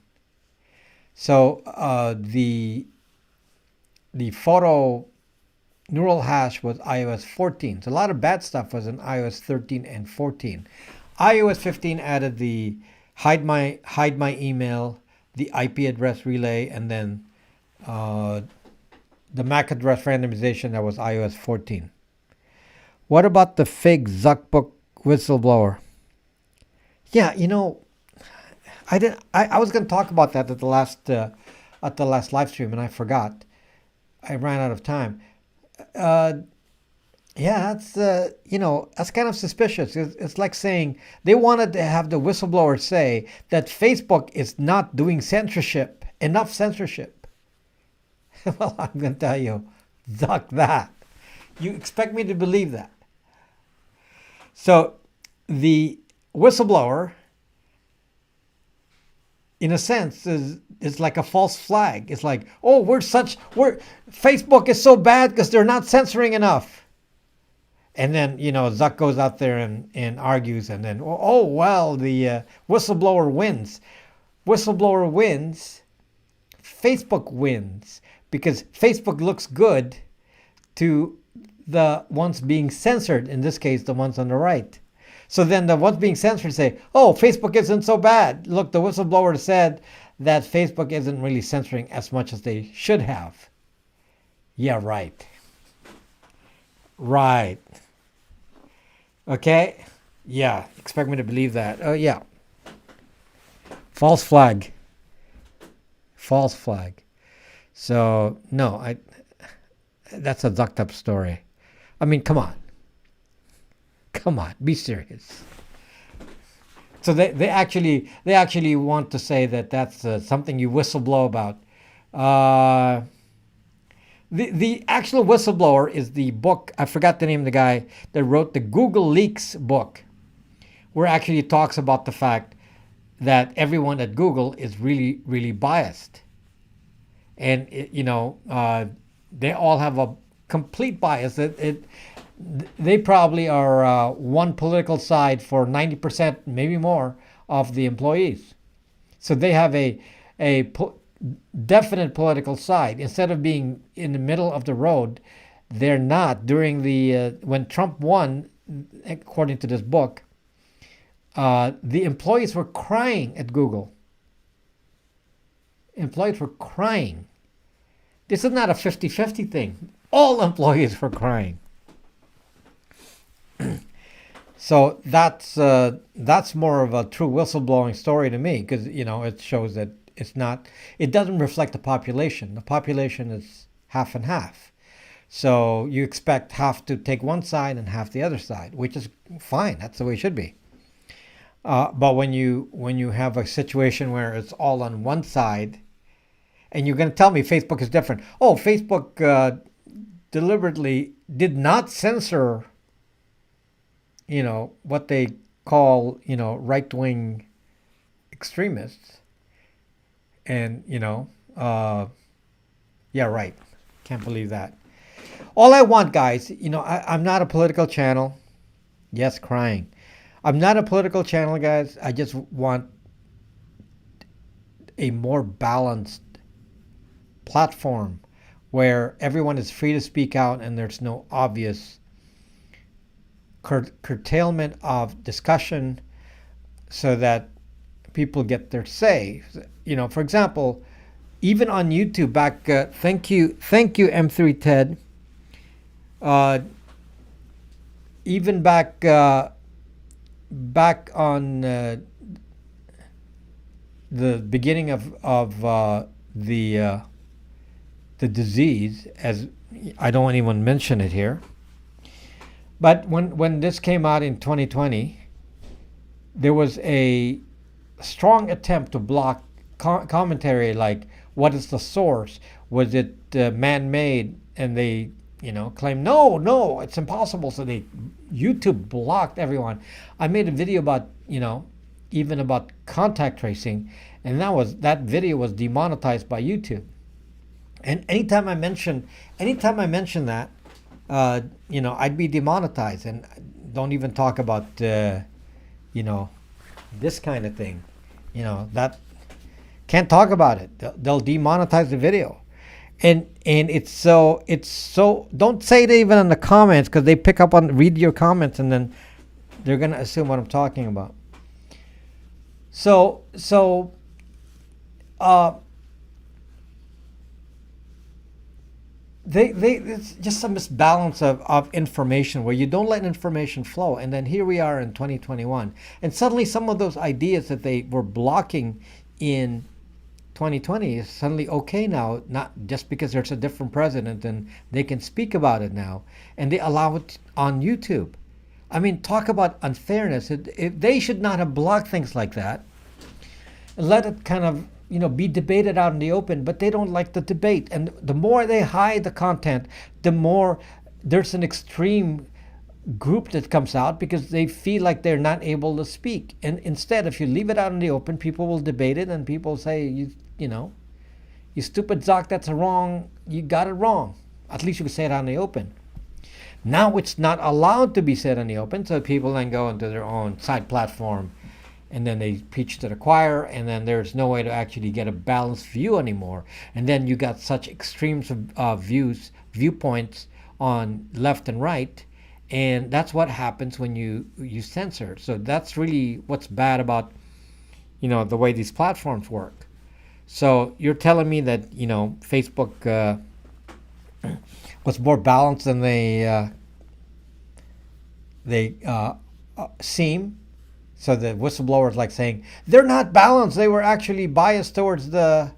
Speaker 1: So the photo neural hash was iOS 14. So a lot of bad stuff was in iOS 13 and 14. iOS 15 added the hide my email, the IP address relay, and then the MAC address randomization. That was iOS 14. What about the fake Zuckbook whistleblower? Yeah, I was going to talk about that at the last live stream, and I forgot. I ran out of time. Yeah, that's kind of suspicious. It's like saying they wanted to have the whistleblower say that Facebook is not doing enough censorship. Well, I'm going to tell you, duck that. You expect me to believe that? So the whistleblower, in a sense, is like a false flag. It's like, oh, Facebook is so bad because they're not censoring enough. And then, Zuck goes out there and argues, and then, the whistleblower wins. Whistleblower wins. Facebook wins because Facebook looks good to the ones being censored, in this case, the ones on the right. So then the ones being censored say, oh, Facebook isn't so bad. Look, the whistleblower said that Facebook isn't really censoring as much as they should have. Yeah, right. Right. Okay? Yeah, expect me to believe that. Oh, yeah. False flag. False flag. So, no, that's a ducked up story. I mean, come on. Come on, be serious. So they actually want to say that that's something you whistleblow about. The actual whistleblower is the book. I forgot the name of the guy that wrote the Google Leaks book, where actually it talks about the fact that everyone at Google is really, really biased. And, they all have a complete bias. They probably are one political side for 90%, maybe more, of the employees. So they have a definite political side. Instead of being in the middle of the road, they're not. During when Trump won, according to this book, the employees were crying at Google. Employees were crying. This is not a 50-50 thing. All employees were crying. So that's more of a true whistleblowing story to me, because it shows that it doesn't reflect the population. The population is half and half. So you expect half to take one side and half the other side, which is fine. That's the way it should be. But when you have a situation where it's all on one side, and you're going to tell me Facebook is different. Oh, Facebook deliberately did not censor, what they call, right-wing extremists. And, yeah, right. Can't believe that. All I want, guys, I'm not a political channel. Yes, crying. I'm not a political channel, guys. I just want a more balanced platform where everyone is free to speak out and there's no obvious curtailment of discussion, so that people get their say. For example, even on YouTube back, thank you M3 Ted. Even back on the beginning of the disease, as I don't even mention it here, but when this came out in 2020, there was a strong attempt to block commentary like, what is the source? Was it man-made? And they claim no, it's impossible. So YouTube blocked everyone. I made a video about even about contact tracing, and that video was demonetized by YouTube. And anytime I mention that, I'd be demonetized. And don't even talk about this kind of thing. That can't talk about it. They'll demonetize the video. And it's so don't say it even in the comments, because they read your comments and then they're going to assume what I'm talking about. So it's just a misbalance of information where you don't let information flow. And then here we are in 2021. And suddenly some of those ideas that they were blocking in 2020 is suddenly okay now, not just because there's a different president and they can speak about it now. And they allow it on YouTube. I mean, talk about unfairness. They should not have blocked things like that and let it kind of be debated out in the open, but they don't like the debate. And the more they hide the content, the more there's an extreme group that comes out because they feel like they're not able to speak. And instead, if you leave it out in the open, people will debate it, and people say, you stupid Zoc, that's wrong. You got it wrong. At least you can say it out in the open. Now it's not allowed to be said in the open, so people then go into their own side platform and then they preach to the choir, and then there's no way to actually get a balanced view anymore. And then you got such extremes of viewpoints on left and right, and that's what happens when you censor. So that's really what's bad about the way these platforms work. So you're telling me that Facebook was more balanced than they seem. So the whistleblower is like saying, they're not balanced. They were actually biased towards the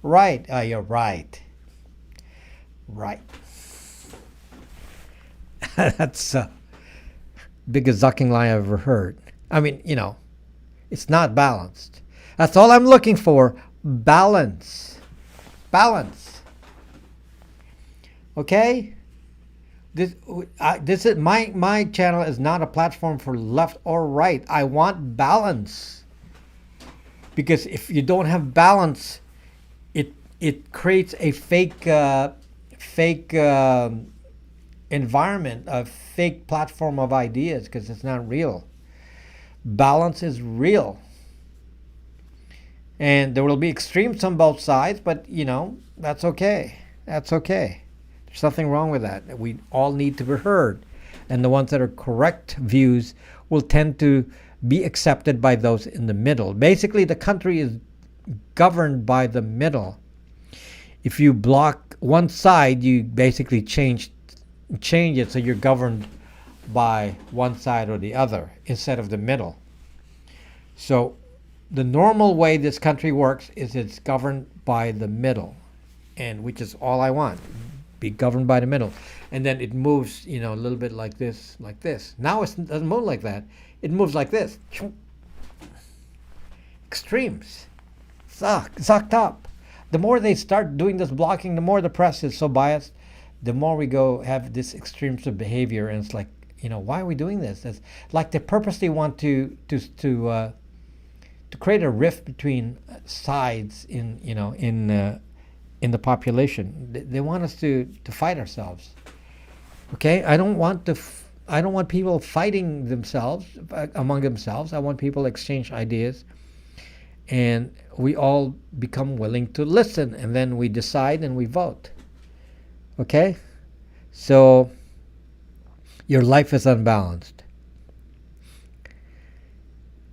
Speaker 1: right. You're right. Right. That's the biggest zucking lie I've ever heard. I mean, it's not balanced. That's all I'm looking for. Balance. Balance. Okay? This is my channel is not a platform for left or right. I want balance, because if you don't have balance, it creates a fake environment, a fake platform of ideas, because it's not real. Balance is real, and there will be extremes on both sides, but that's okay. That's okay. There's nothing wrong with that. We all need to be heard. And the ones that are correct views will tend to be accepted by those in the middle. Basically, the country is governed by the middle. If you block one side, you basically change it so you're governed by one side or the other instead of the middle. So the normal way this country works is it's governed by the middle, and which is all I want. Be governed by the middle, and then it moves a little bit like this. Now it doesn't move like that. It moves like this. Extremes. Sucked up. The more they start doing this blocking, the more the press is so biased, the more we have this extremes of behavior. And it's like, why are we doing this? It's like they purposely want to create a rift between sides in the population. They want us to fight ourselves. Okay, I don't want people fighting themselves among themselves. I want people to exchange ideas, and we all become willing to listen, and then we decide and we vote. Okay, so your life is unbalanced.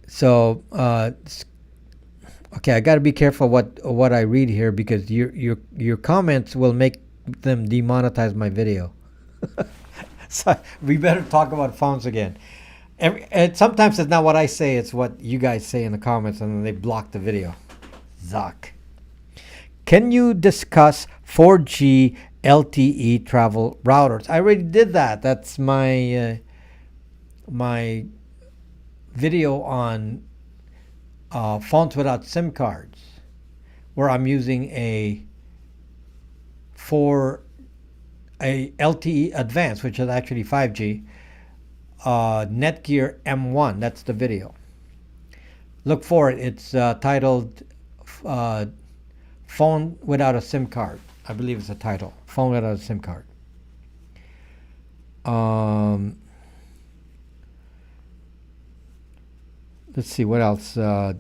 Speaker 1: So okay, I got to be careful what I read here, because your comments will make them demonetize my video. So we better talk about phones again. Sometimes it's not what I say, it's what you guys say in the comments, and then they block the video. Zuck. Can you discuss 4G LTE travel routers? I already did that. That's my my video on phones without SIM cards, where I'm using a LTE Advanced, which is actually 5G, Netgear M1. That's the video. Look for it. It's titled Phone Without a SIM Card. I believe it's the title. Phone Without a SIM Card. Let's see, what else? I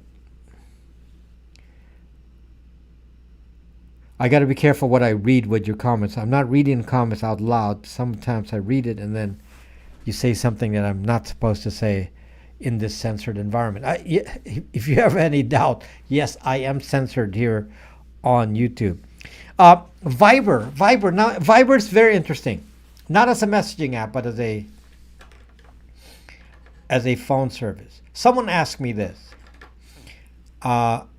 Speaker 1: got to be careful what I read with your comments. I'm not reading comments out loud. Sometimes I read it and then you say something that I'm not supposed to say in this censored environment. If you have any doubt, yes, I am censored here on YouTube. Viber. Now, Viber is very interesting. Not as a messaging app, but as a phone service. Someone asked me this. Well,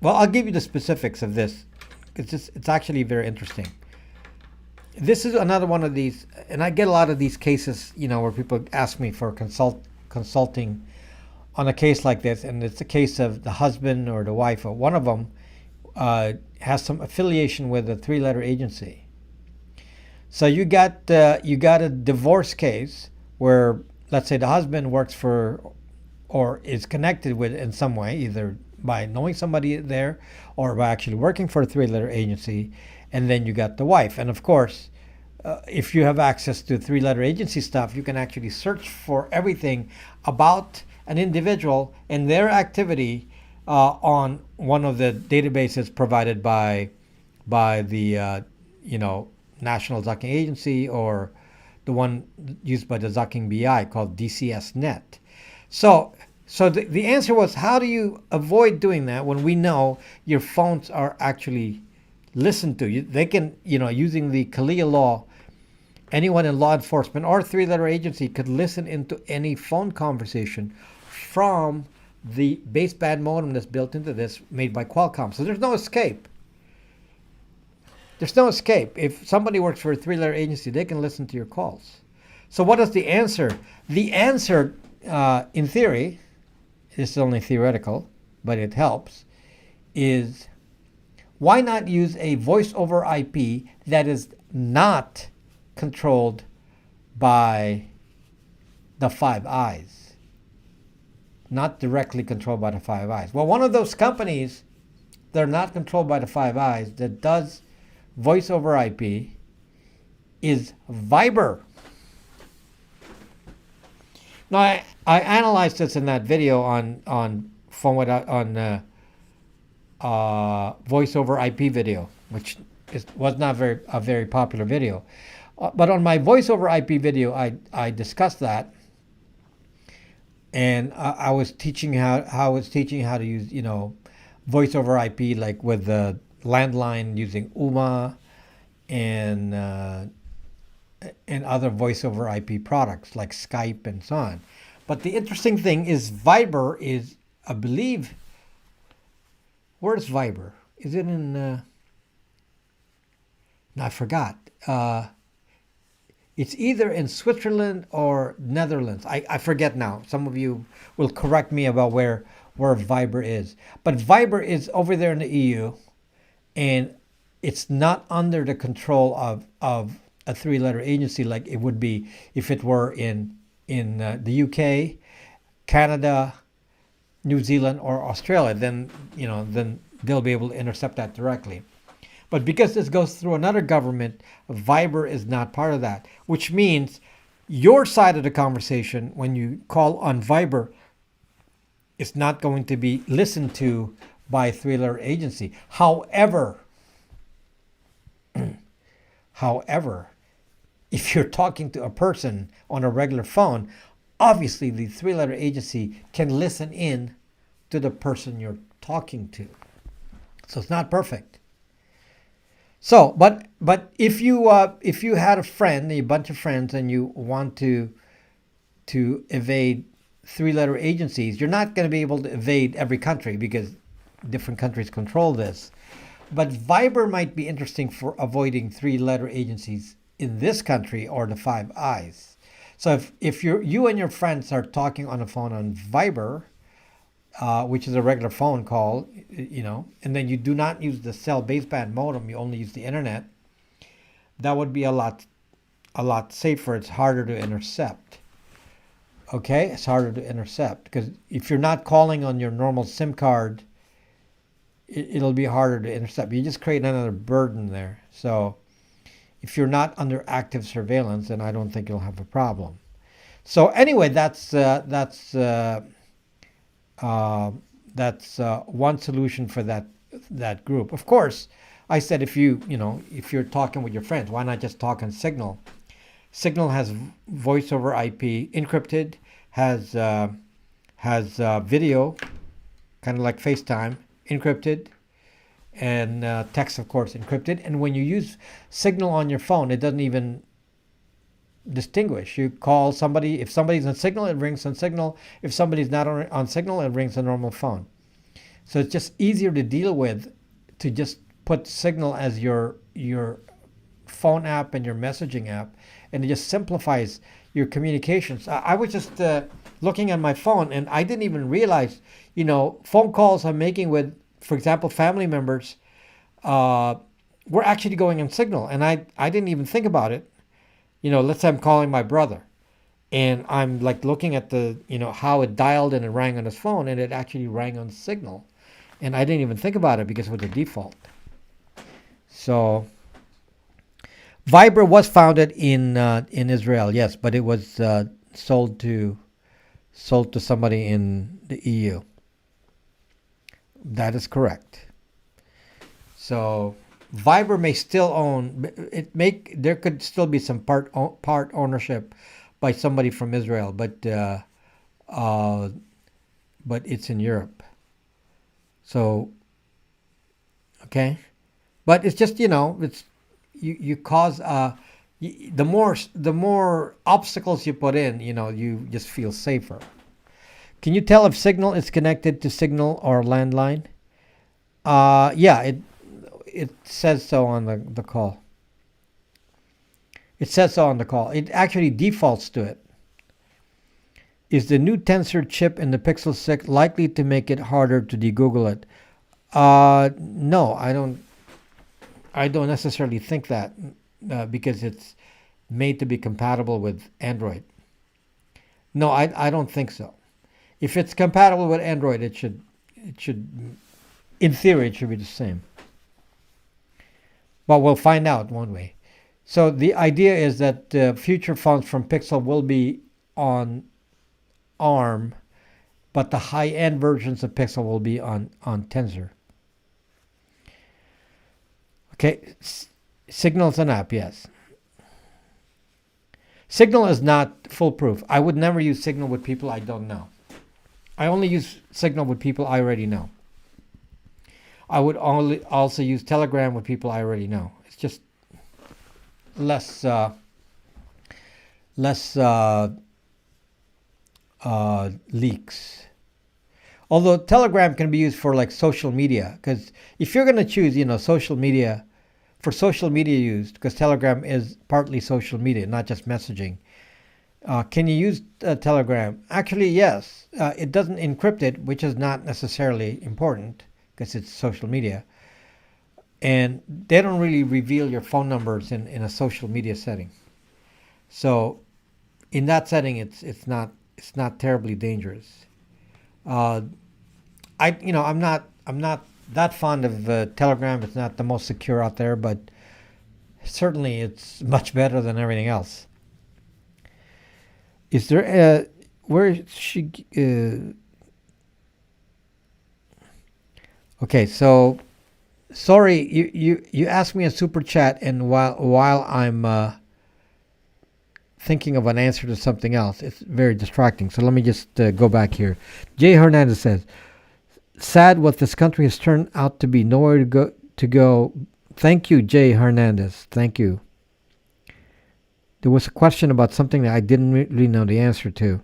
Speaker 1: I'll give you the specifics of this. It's actually very interesting. This is another one of these, and I get a lot of these cases, where people ask me for consulting on a case like this, and it's a case of the husband or the wife, or one of them has some affiliation with a three-letter agency. So you got a divorce case where, let's say, the husband works for or is connected with in some way, either by knowing somebody there or by actually working for a three-letter agency, and then you got the wife. And of course, if you have access to three-letter agency stuff, you can actually search for everything about an individual and their activity on one of the databases provided by the National Zucking Agency, or the one used by the Zucking BI called DCSNet. So the answer was, how do you avoid doing that when we know your phones are actually listened to? They can, using the Kalia law, anyone in law enforcement or three-letter agency could listen into any phone conversation from the baseband modem that's built into this, made by Qualcomm. So there's no escape. There's no escape. If somebody works for a three-letter agency, they can listen to your calls. So what is the answer? The answer, in theory, this is only theoretical, but it helps, is why not use a voice over IP that is not controlled by the Five Eyes? Not directly controlled by the Five Eyes. Well, one of those companies that are not controlled by the Five Eyes that does voice over IP is Viber. Now, I analyzed this in that video on phone without, on voice over IP video, which was not a very popular video. But on my voice over IP video, I discussed that, and I was teaching how to use voice over IP, like with the landline using UMA and other voice over IP products like Skype and so on. But the interesting thing is Viber is, I believe, where's Viber? Is it in, no, I forgot. It's either in Switzerland or Netherlands. I forget now. Some of you will correct me about where Viber is. But Viber is over there in the EU, and it's not under the control of a three-letter agency like it would be if it were in the UK, Canada, New Zealand, or Australia. Then they'll be able to intercept that directly. But because this goes through another government, Viber is not part of that, which means your side of the conversation when you call on Viber is not going to be listened to by a three-letter agency. However, if you're talking to a person on a regular phone, obviously the three-letter agency can listen in to the person you're talking to. So it's not perfect. So, but if you had a bunch of friends, and you want to evade three-letter agencies, you're not going to be able to evade every country because different countries control this. But Viber might be interesting for avoiding three-letter agencies in this country or the Five Eyes. So if you and your friends are talking on the phone on Viber, which is a regular phone call, and then you do not use the cell baseband modem, you only use the internet, that would be a lot safer. It's harder to intercept. Okay, it's harder to intercept because if you're not calling on your normal SIM card, it'll be harder to intercept. You just create another burden there. So if you're not under active surveillance, then I don't think you'll have a problem. So anyway, that's one solution for that group. Of course, I said if you're talking with your friends, why not just talk on Signal? Signal has voice over IP, encrypted, has video, kind of like FaceTime, encrypted, and text, of course, encrypted. And when you use Signal on your phone, it doesn't even distinguish. You call somebody, if somebody's on Signal, it rings on Signal. If somebody's not on Signal, it rings a normal phone. So it's just easier to deal with to just put Signal as your phone app and your messaging app, and it just simplifies your communications. I was just looking at my phone, and I didn't even realize, phone calls I'm making with, for example, family members, were actually going on Signal, and I didn't even think about it. Let's say I'm calling my brother, and I'm like looking at the, how it dialed and it rang on his phone, and it actually rang on Signal. And I didn't even think about it because it was a default. So Viber was founded in Israel, yes, but it was sold to somebody in the EU. That is correct. So Viber may still own it. There could still be some part ownership by somebody from Israel, but it's in Europe. So, okay, but it's just it's you cause the more obstacles you put in, you just feel safer. Can you tell if Signal is connected to Signal or landline? Yeah, it says so on the call. It says so on the call. It actually defaults to it. Is the new Tensor chip in the Pixel 6 likely to make it harder to de-Google it? No, I don't necessarily think that because it's made to be compatible with Android. No, I don't think so. If it's compatible with Android, it should, in theory, it should be the same. But we'll find out, won't we? So the idea is that future phones from Pixel will be on ARM, but the high-end versions of Pixel will be on Tensor. Okay, Signal's an app, yes. Signal is not foolproof. I would never use Signal with people I don't know. I only use Signal with people I already know. I would only also use Telegram with people I already know. It's just less leaks. Although Telegram can be used for like social media, because if you're going to choose, social media for social media use, because Telegram is partly social media, not just messaging. Can you use Telegram? Actually, yes. It doesn't encrypt it, which is not necessarily important because it's social media. And they don't really reveal your phone numbers in a social media setting. So in that setting, it's not terribly dangerous. I'm not that fond of Telegram. It's not the most secure out there, but certainly it's much better than everything else. Is there where is she? Okay, so sorry, you asked me a super chat, and while I'm thinking of an answer to something else, it's very distracting. So let me just go back here. Jay Hernandez says, "Sad what this country has turned out to be. Nowhere to go. Thank you, Jay Hernandez. Thank you." There was a question about something that I didn't really know the answer to.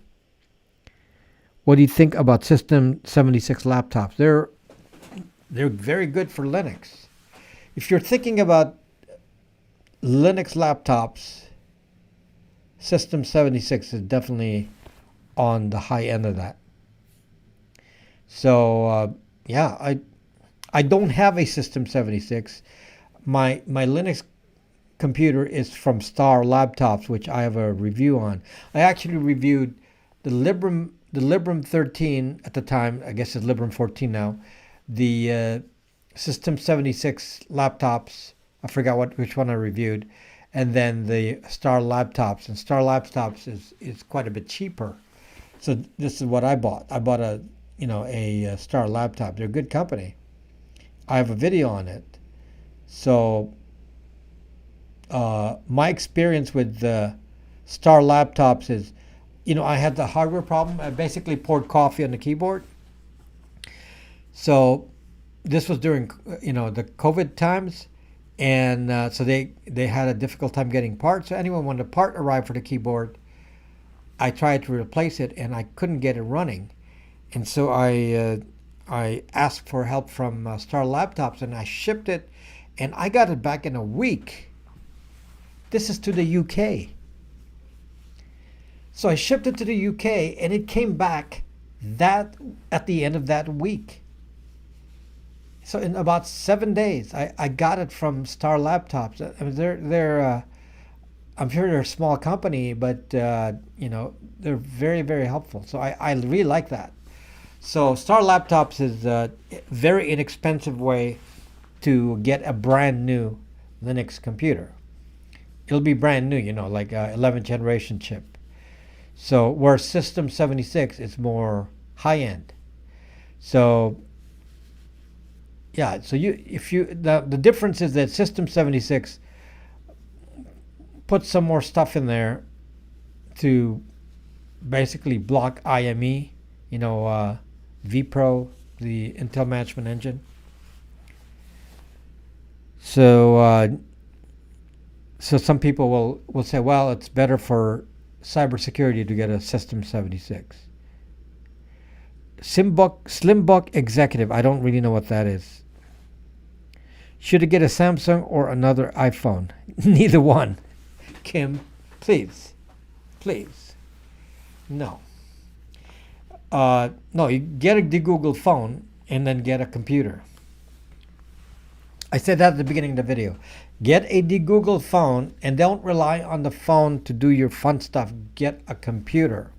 Speaker 1: What do you think about System 76 laptops? They're very good for Linux. If you're thinking about Linux laptops, System 76 is definitely on the high end of that. So yeah, I don't have a System 76. My Linux computer is from Star Laptops, which I have a review on. I actually reviewed the Librem 13 at the time. I guess it's Librem 14 now. The System 76 laptops. I forgot which one I reviewed, and then the Star Laptops. And Star Laptops is quite a bit cheaper. So this is what I bought. I bought a Star laptop. They're a good company. I have a video on it. So my experience with Star Laptops is, I had the hardware problem. I basically poured coffee on the keyboard. So this was during, the COVID times. And so they had a difficult time getting parts. So anyway, when the part arrived for the keyboard, I tried to replace it and I couldn't get it running. And so I asked for help from Star Laptops, and I shipped it, and I got it back in a week. This is to the UK. So I shipped it to the UK, and it came back at the end of that week. So in about 7 days, I got it from Star Laptops. I mean, they're I'm sure they're a small company, but they're very, very helpful. So I really like that. So Star Laptops is a very inexpensive way to get a brand new Linux computer. It'll be brand new, like 11th generation chip. So where System 76 is more high end. So yeah, so the difference is that System 76 puts some more stuff in there to basically block IME, vPro, the Intel Management Engine. So so some people will say, well, it's better for cybersecurity to get a System 76. Slimbook Executive, I don't really know what that is. Should I get a Samsung or another iPhone? Neither one. Kim, please. No. No, you get the Google phone and then get a computer. I said that at the beginning of the video. Get a Google phone and don't rely on the phone to do your fun stuff. Get a computer.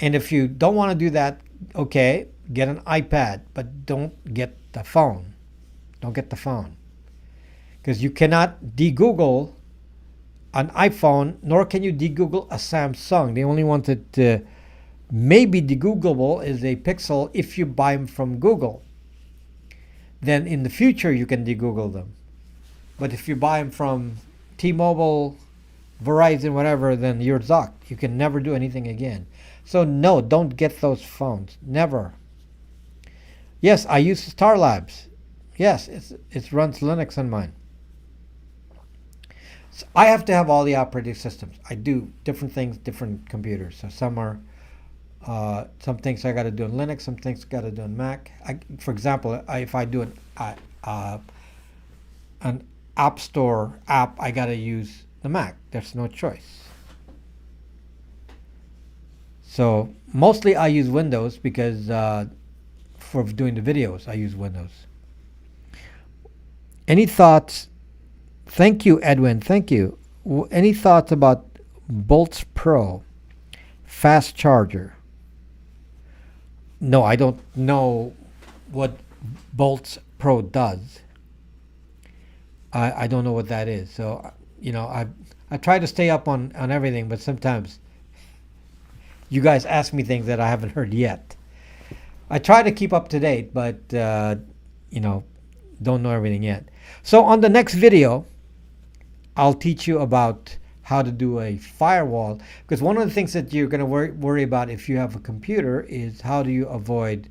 Speaker 1: And if you don't want to do that, okay, get an iPad, but don't get the phone. Don't get the phone. Because you cannot de-Google an iPhone, nor can you de-Google a Samsung. The only one that may be de-Googleable is a Pixel if you buy them from Google. Then in the future you can de-Google them. But if you buy them from T-Mobile, Verizon, whatever, then you're zucked. You can never do anything again. So no, don't get those phones. Never. Yes, I use Star Labs. Yes, it runs Linux on mine. So I have to have all the operating systems. I do different things, different computers. So some are some things I got to do in Linux, some things I got to do in Mac. For example, if I do an App Store app, I got to use the Mac. There's no choice. So mostly I use Windows because for doing the videos, I use Windows. Any thoughts? Thank you, Edwin. Thank you. Any thoughts about Bolts Pro fast charger? No, I don't know what Bolts Pro does. I don't know what that is. So, I try to stay up on everything, but sometimes you guys ask me things that I haven't heard yet. I try to keep up to date, but, don't know everything yet. So on the next video, I'll teach you about how to do a firewall, because one of the things that you're going to worry about if you have a computer is how do you avoid,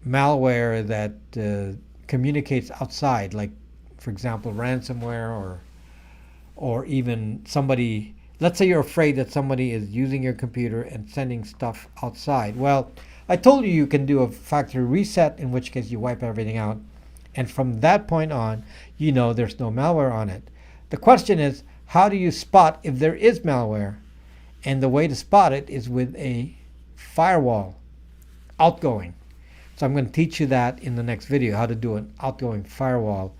Speaker 1: malware that communicates outside, like, for example, ransomware or even somebody. Let's say you're afraid that somebody is using your computer and sending stuff outside. Well, I told you can do a factory reset, in which case you wipe everything out. And from that point on, there's no malware on it. The question is, how do you spot if there is malware? And the way to spot it is with a firewall, outgoing. So I'm going to teach you that in the next video, how to do an outgoing firewall.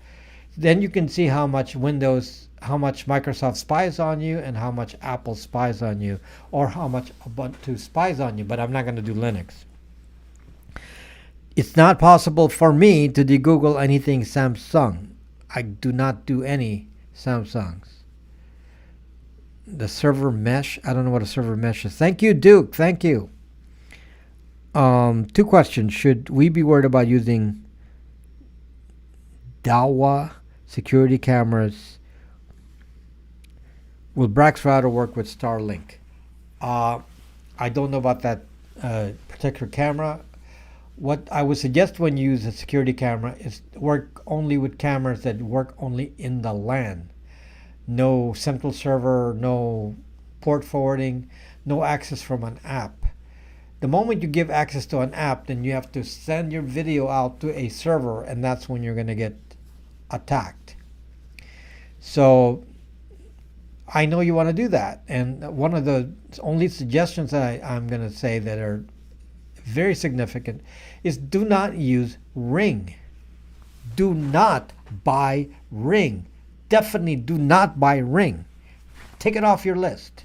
Speaker 1: Then you can see how much Microsoft spies on you and how much Apple spies on you, or how much Ubuntu spies on you, but I'm not going to do Linux. It's not possible for me to de-Google anything Samsung. I do not do any Samsungs. The server mesh, I don't know what a server mesh is. Thank you, Duke. Thank you. 2 questions. Should we be worried about using Dawa security cameras. Will Brax router work with Starlink? I don't know about that particular camera. What I would suggest when you use a security camera is work only with cameras that work only in the LAN. No central server, no port forwarding, no access from an app. The moment you give access to an app, then you have to send your video out to a server, and that's when you're going to get attacked. So I know you want to do that, and one of the only suggestions that I'm going to say that are very significant is do not use Ring. Do not buy Ring. Definitely do not buy Ring. Take it off your list.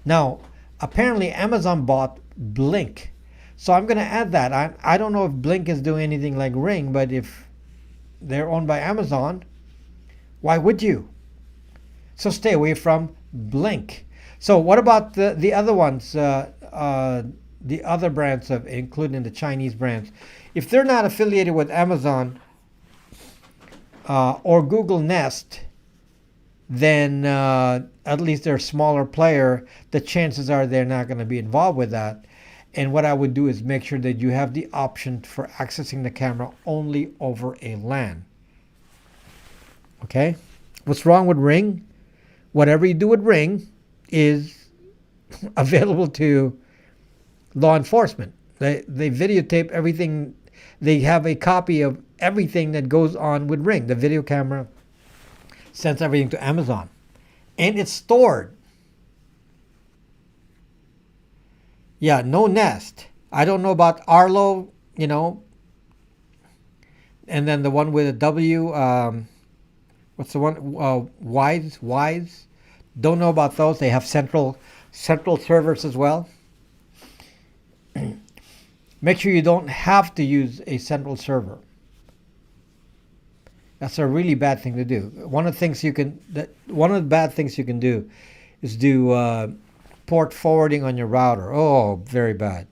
Speaker 1: Now, apparently Amazon bought Blink. So I'm going to add that. I don't know if Blink is doing anything like Ring, but if they're owned by Amazon, why would you? So stay away from Blink. So what about the other ones, the other brands, including the Chinese brands? If they're not affiliated with Amazon or Google Nest, then at least they're a smaller player. The chances are they're not going to be involved with that. And what I would do is make sure that you have the option for accessing the camera only over a LAN. Okay? What's wrong with Ring? Whatever you do with Ring is available to law enforcement. They videotape everything. They have a copy of everything that goes on with Ring. The video camera sends everything to Amazon. And it's stored. Yeah, no Nest. I don't know about Arlo, and then the one with a W, what's the one? Wise. Don't know about those. They have central servers as well. Make sure you don't have to use a central server. That's a really bad thing to do. One of the bad things you can do is do port forwarding on your router. Oh, very bad.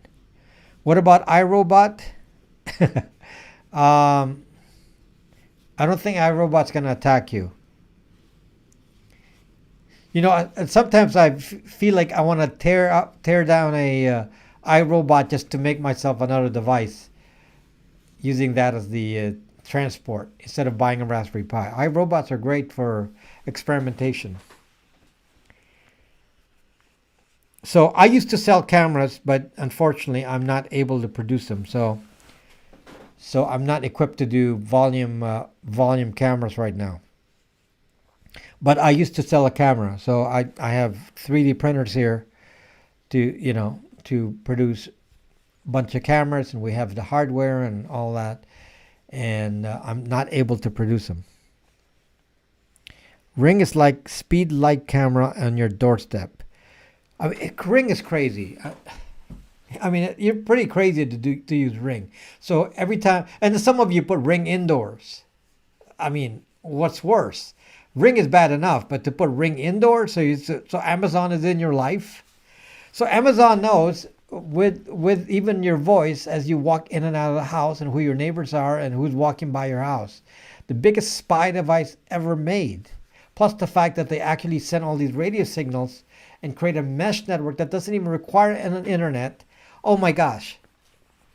Speaker 1: What about iRobot? I don't think iRobot's going to attack you. Sometimes I feel like I want to tear down a iRobot just to make myself another device, using that as the transport instead of buying a Raspberry Pi. iRobots are great for experimentation. So I used to sell cameras, but unfortunately I'm not able to produce them. So I'm not equipped to do volume cameras right now. But I used to sell a camera, so I have 3D printers here to produce a bunch of cameras, and we have the hardware and all that, and I'm not able to produce them. Ring is like speed light camera on your doorstep. I mean, Ring is crazy. I mean, you're pretty crazy to use Ring. So every time, and some of you put Ring indoors. I mean, what's worse? Ring is bad enough, but to put Ring indoors, so Amazon is in your life. So Amazon knows with even your voice as you walk in and out of the house, and who your neighbors are and who's walking by your house. The biggest spy device ever made. Plus the fact that they actually send all these radio signals and create a mesh network that doesn't even require an internet. Oh my gosh.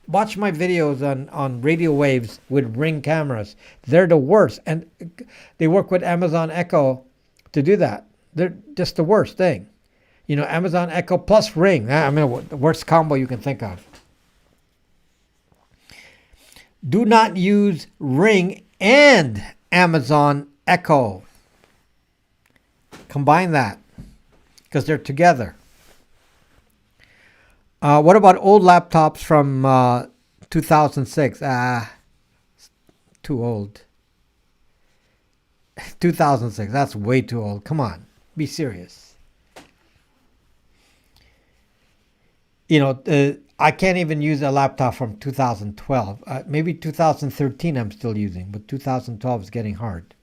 Speaker 1: Watch my videos on radio waves with Ring cameras. They're the worst. And they work with Amazon Echo to do that. They're just the worst thing. Amazon Echo plus Ring. I mean, the worst combo you can think of. Do not use Ring and Amazon Echo. Combine that, because they're together. What about old laptops from 2006? Too old. 2006, that's way too old. Come on, be serious. I can't even use a laptop from 2012. Maybe 2013 I'm still using, but 2012 is getting hard.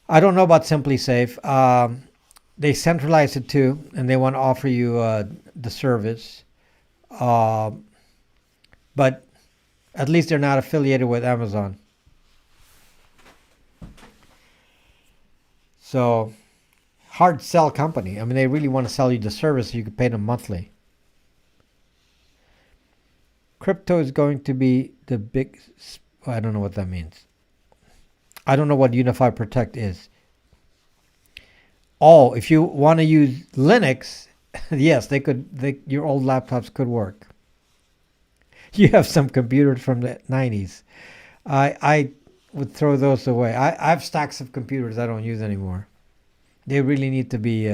Speaker 1: I don't know about SimpliSafe. They centralize it too, and they want to offer you the service. But at least they're not affiliated with Amazon. So hard sell company. I mean, they really want to sell you the service. You could pay them monthly. Crypto is going to be the big. I don't know what that means. I don't know what Unify Protect is. Oh, if you want to use Linux, yes, they could. Your old laptops could work. You have some computers from the 90s. I would throw those away. I have stacks of computers I don't use anymore. They really need to be,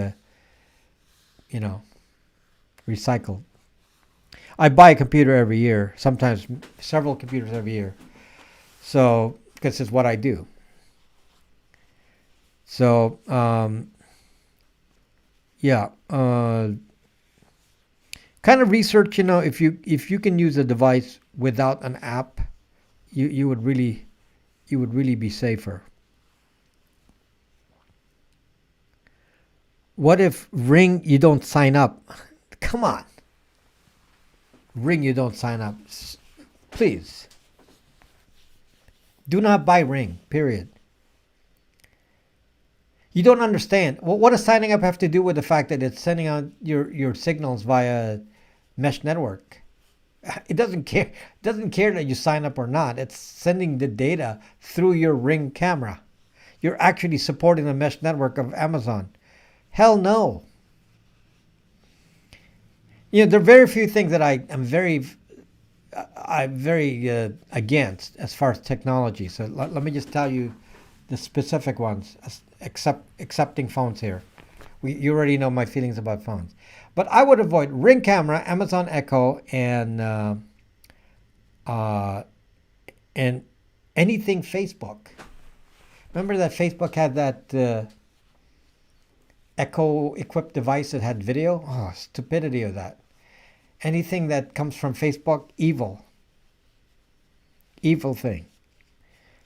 Speaker 1: recycled. I buy a computer every year, sometimes several computers every year. So, because it's what I do. So, kind of research, if you can use a device without an app, you would really be safer. What if Ring you don't sign up? Come on. Ring you don't sign up. Please. Do not buy Ring, period. You don't understand. Well, what does signing up have to do with the fact that it's sending out your signals via mesh network? It doesn't care. It doesn't care that you sign up or not. It's sending the data through your Ring camera. You're actually supporting the mesh network of Amazon. Hell no. There are very few things that I'm very against as far as technology. So let me just tell you the specific ones, accepting phones here. You already know my feelings about phones. But I would avoid Ring camera, Amazon Echo, and anything Facebook. Remember that Facebook had that Echo-equipped device that had video? Oh, stupidity of that. Anything that comes from Facebook, evil. Evil thing.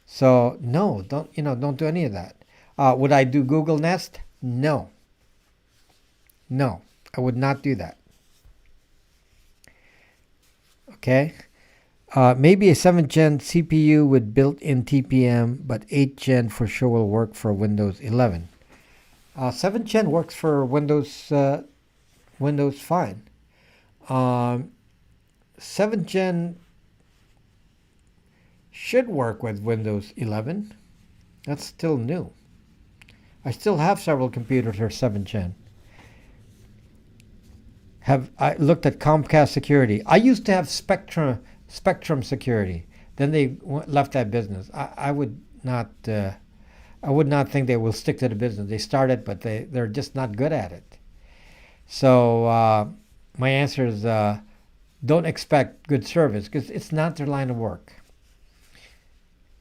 Speaker 1: So no, don't do any of that. Would I do Google Nest? No. No, I would not do that. Okay. Maybe a 7th gen CPU with built-in TPM, but 8th gen for sure will work for Windows 11. 7th gen works for Windows fine. 7th gen should work with Windows 11. That's still new. I still have several computers that are 7th gen. I looked at Comcast security. I used to have Spectrum security. Then they left that business. I would not think they will stick to the business. They started, but they're just not good at it. So my answer is don't expect good service because it's not their line of work.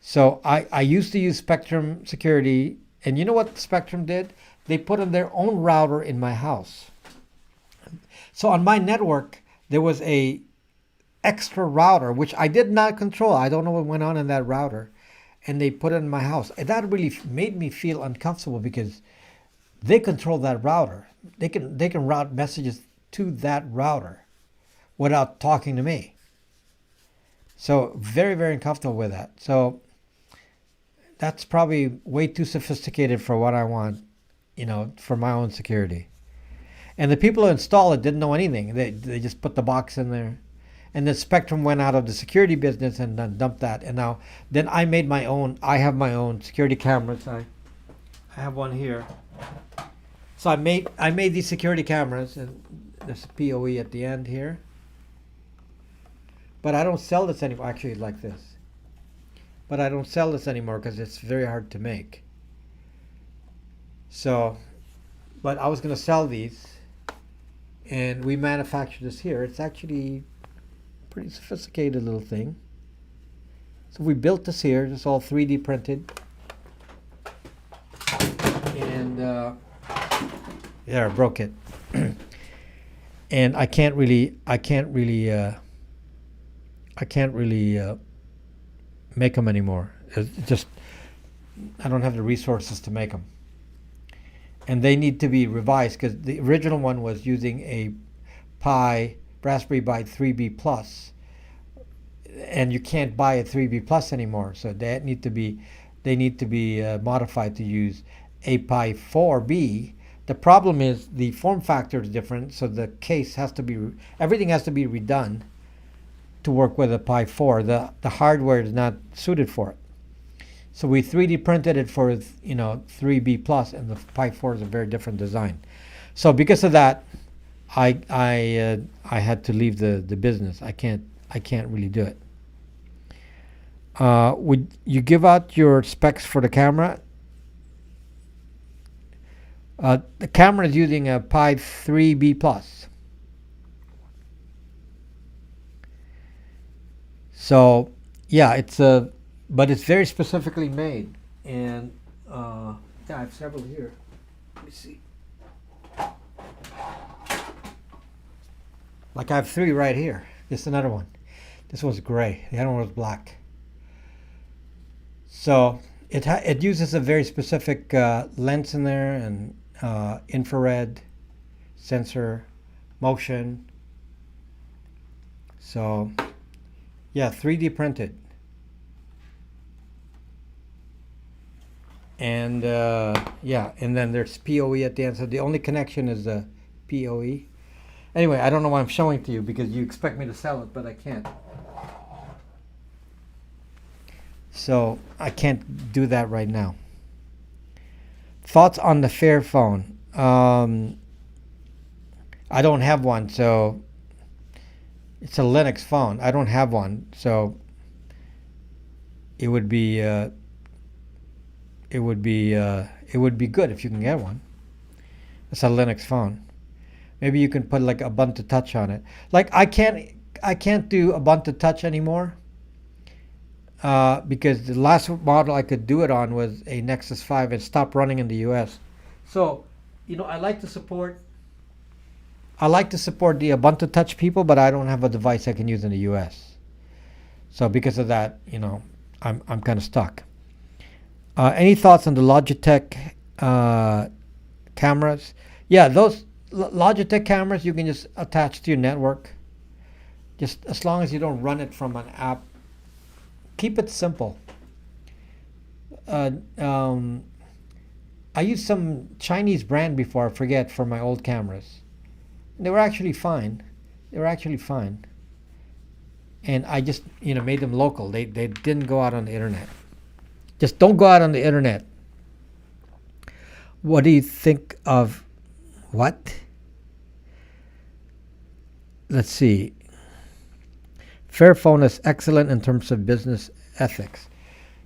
Speaker 1: So I used to use Spectrum security, and you know what Spectrum did? They put in their own router in my house. So on my network, there was a extra router, which I did not control. I don't know what went on in that router. And they put it in my house. And that really made me feel uncomfortable because they control that router. They can route messages to that router without talking to me. So very, very uncomfortable with that. So that's probably way too sophisticated for what I want, for my own security. And the people who installed it didn't know anything. They just put the box in there. And then Spectrum went out of the security business and then dumped that. And then I made my own. I have my own security cameras. I have one here. So I made these security cameras, and there's a POE at the end here. But I don't sell this anymore. Actually, like this. But I don't sell this anymore because it's very hard to make. So, but I was going to sell these, and we manufacture this here. It's actually pretty sophisticated little thing. So we built this here. It's all 3D printed. And I broke it. And I can't really make them anymore. It's just I don't have the resources to make them. And they need to be revised because the original one was using a Raspberry Pi 3B Plus, and you can't buy a 3B Plus anymore. So they need to be modified to use a Pi 4B. The problem is the form factor is different, so the case has to be, everything has to be redone to work with a Pi 4. The hardware is not suited for it. So we 3D printed it for 3B plus, and the Pi 4 is a very different design. So because of that, I had to leave the business. I can't really do it. Would you give out your specs for the camera? The camera is using a Pi 3B plus. So yeah, but it's very specifically made, and yeah, I have several here. Let me see. Like I have 3 right here. This is another one. This one's gray. The other one was black. So it uses a very specific lens in there, and infrared sensor, motion. So yeah, 3D printed. And yeah, and then there's PoE at the end. So the only connection is the PoE. Anyway, I don't know why I'm showing to you, because you expect me to sell it, but I can't. So I can't do that right now. Thoughts on the Fairphone? I don't have one, so it's a Linux phone. I don't have one, so it would be good if you can get one. It's a Linux phone. Maybe you can put like Ubuntu Touch on it. Like I can't do Ubuntu Touch anymore, because the last model I could do it on was a Nexus 5 and stopped running in the US. So, I like to support the Ubuntu Touch people, but I don't have a device I can use in the US. So because of that, I'm kind of stuck. Any thoughts on the Logitech cameras? Yeah, those Logitech cameras you can just attach to your network. Just as long as you don't run it from an app. Keep it simple. I used some Chinese brand before, I forget, for my old cameras. They were actually fine. And I just, made them local. They didn't go out on the internet. Just don't go out on the internet. What do you think of what? Let's see. Fairphone is excellent in terms of business ethics.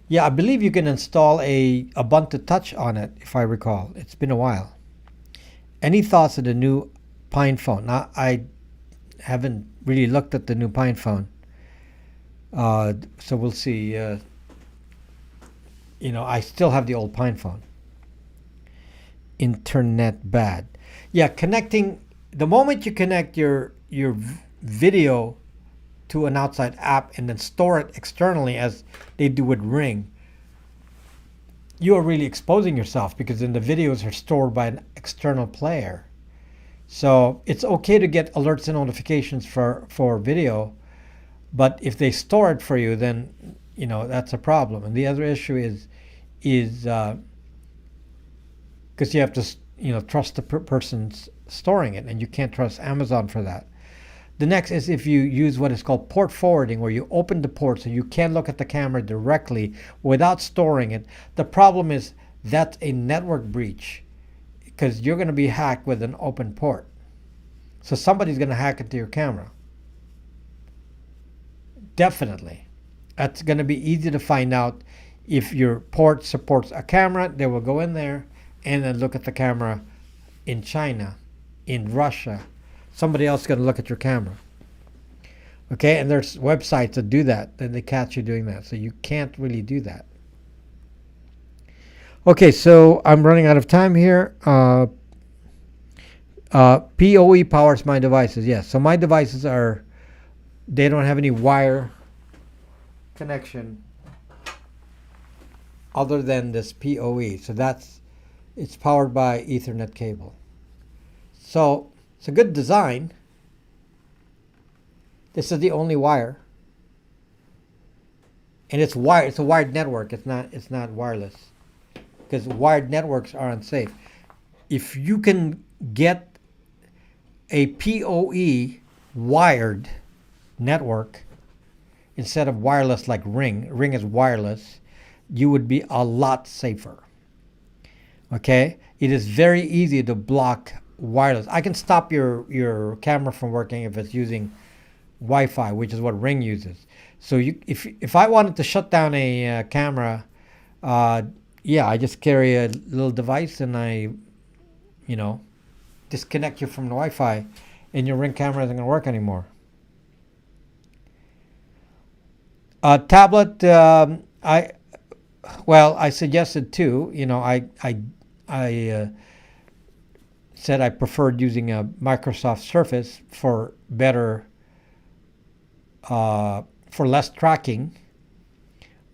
Speaker 1: Yeah, I believe you can install a Ubuntu Touch on it, if I recall. It's been a while. Any thoughts of the new Pine phone? Now, I haven't really looked at the new Pine phone. So we'll see. I still have the old Pine phone. Internet bad. Yeah, the moment you connect your video to an outside app and then store it externally as they do with Ring, you are really exposing yourself, because then the videos are stored by an external player. So it's okay to get alerts and notifications for video, but if they store it for you, then that's a problem. And the other issue is because you have to trust the person's storing it, and you can't trust Amazon for that. The next is if you use what is called port forwarding, where you open the port so you can look at the camera directly without storing it. The problem is that's a network breach, because you're going to be hacked with an open port. So somebody's going to hack into your camera. Definitely. That's going to be easy to find out. If your port supports a camera, they will go in there and then look at the camera in China, in Russia. Somebody else is going to look at your camera. Okay, and there's websites that do that, and they catch you doing that. So you can't really do that. Okay, so I'm running out of time here. PoE powers my devices. Yes, so my devices they don't have any wire connection other than this PoE. So it's powered by Ethernet cable. So it's a good design. This is the only wire. And it's wired. It's a wired network. It's not wireless. because wired networks are unsafe. If you can get a PoE wired network instead of wireless like Ring is wireless, you would be a lot safer. Okay? It is very easy to block wireless. I can stop your camera from working if it's using Wi-Fi, which is what Ring uses. So if I wanted to shut down a camera, yeah, I just carry a little device and I, disconnect you from the Wi-Fi, and your Ring camera isn't going to work anymore. Tablet, I suggested two. I said I preferred using a Microsoft Surface for better, for less tracking.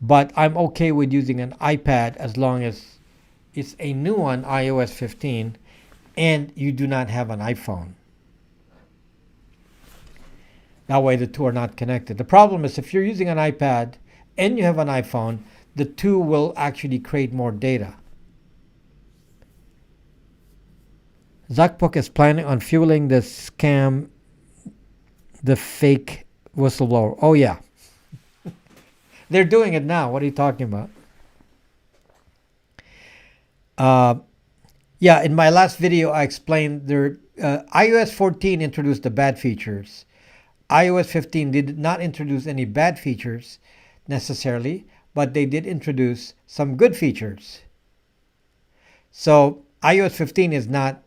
Speaker 1: But I'm okay with using an iPad as long as it's a new one, iOS 15, and you do not have an iPhone. That way the two are not connected. The problem is if you're using an iPad and you have an iPhone, the two will actually create more data. Zuckbook is planning on fueling the scam, the fake whistleblower. Oh, yeah. They're doing it now. What are you talking about? Yeah, in my last video, I explained iOS 14 introduced the bad features. iOS 15 did not introduce any bad features necessarily, but they did introduce some good features. So iOS 15 is not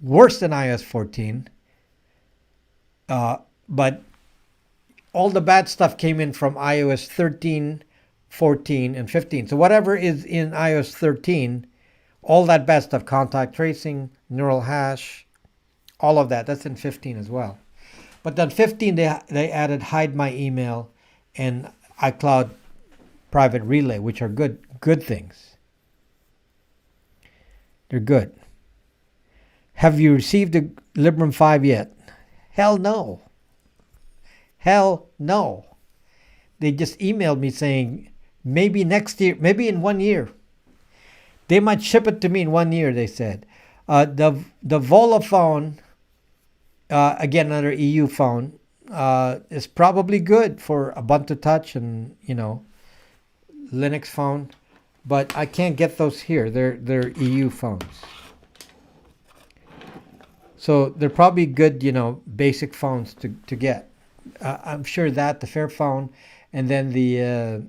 Speaker 1: worse than iOS 14, but all the bad stuff came in from iOS 13, 14, and 15. So whatever is in iOS 13, all that bad stuff, contact tracing, neural hash, all of that, that's in 15 as well. But then 15, they added hide my email and iCloud private relay, which are good things. They're good. Have you received the Librem 5 yet? Hell no. Hell no. They just emailed me saying maybe next year, maybe in 1 year. They might ship it to me in 1 year, they said. The Vola phone, again, another EU phone, is probably good for Ubuntu Touch and, Linux phone. But I can't get those here. They're EU phones. So they're probably good, basic phones to get. I'm sure that the Fairphone, and then the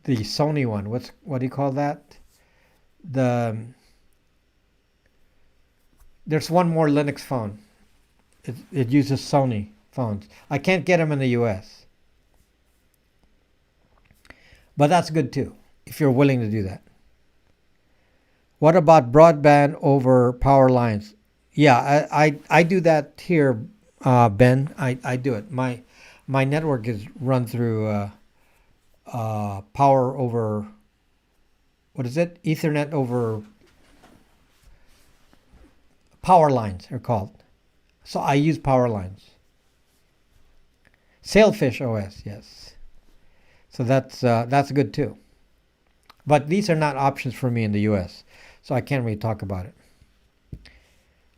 Speaker 1: Sony one. What do you call that? There's one more Linux phone. It uses Sony phones. I can't get them in the U.S. But that's good too, if you're willing to do that. What about broadband over power lines? Yeah, I do that here, Ben. I do it. My network is run through power over, what is it? Ethernet over power lines are called. So I use power lines. Sailfish OS, yes. So that's good too. But these are not options for me in the US, so I can't really talk about it.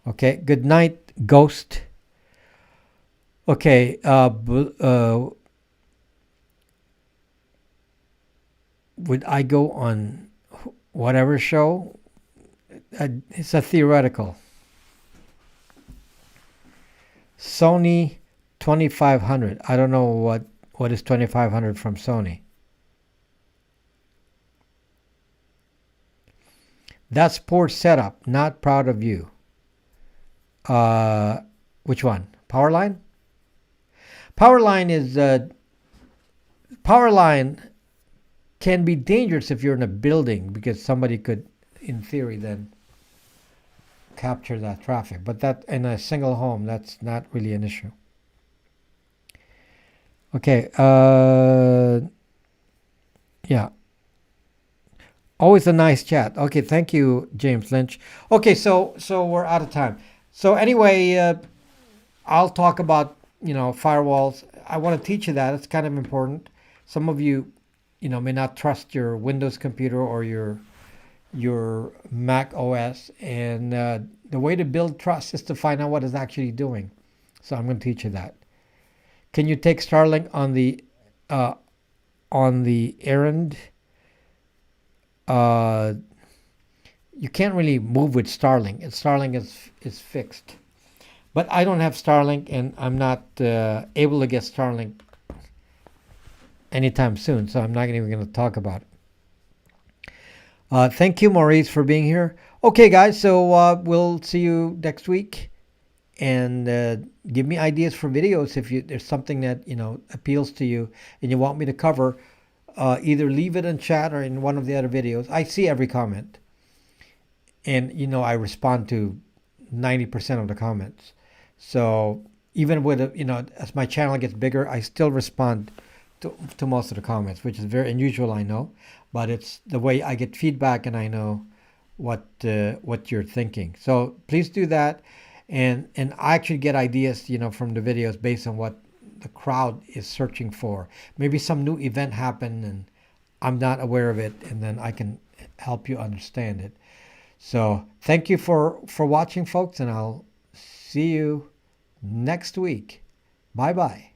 Speaker 1: Okay, good night, Ghost. Okay, would I go on whatever show? It's a theoretical. Sony 2500. I don't know what is 2500 from Sony. That's poor setup. Not proud of you. Which one? Powerline? Powerline can be dangerous if you're in a building because somebody could, in theory, then capture that traffic. But that in a single home, that's not really an issue. Okay. Yeah. Always a nice chat. Okay, thank you, James Lynch. Okay, so we're out of time. So anyway, I'll talk about firewalls. I want to teach you that. It's kind of important some of you, may not trust your Windows computer or your Mac OS, and the way to build trust is to find out what it's actually doing. So I'm going to teach you that. Can you take Starlink on the errand? You can't really move with Starlink. Starlink is fixed. But I don't have Starlink, and I'm not able to get Starlink anytime soon, so I'm not even going to talk about it. Thank you, Maurice, for being here. Okay, guys, so we'll see you next week. And give me ideas for videos if there's something that appeals to you and you want me to cover. Either leave it in chat or in one of the other videos. I see every comment, and I respond to 90% of the comments. So even with as my channel gets bigger, I still respond to most of the comments, which is very unusual, I know, but it's the way I get feedback and I know what you're thinking. So please do that. And I actually get ideas, from the videos based on what the crowd is searching for. Maybe some new event happened and I'm not aware of it, and then I can help you understand it. So thank you for watching, folks, and I'll see you next week. Bye-bye.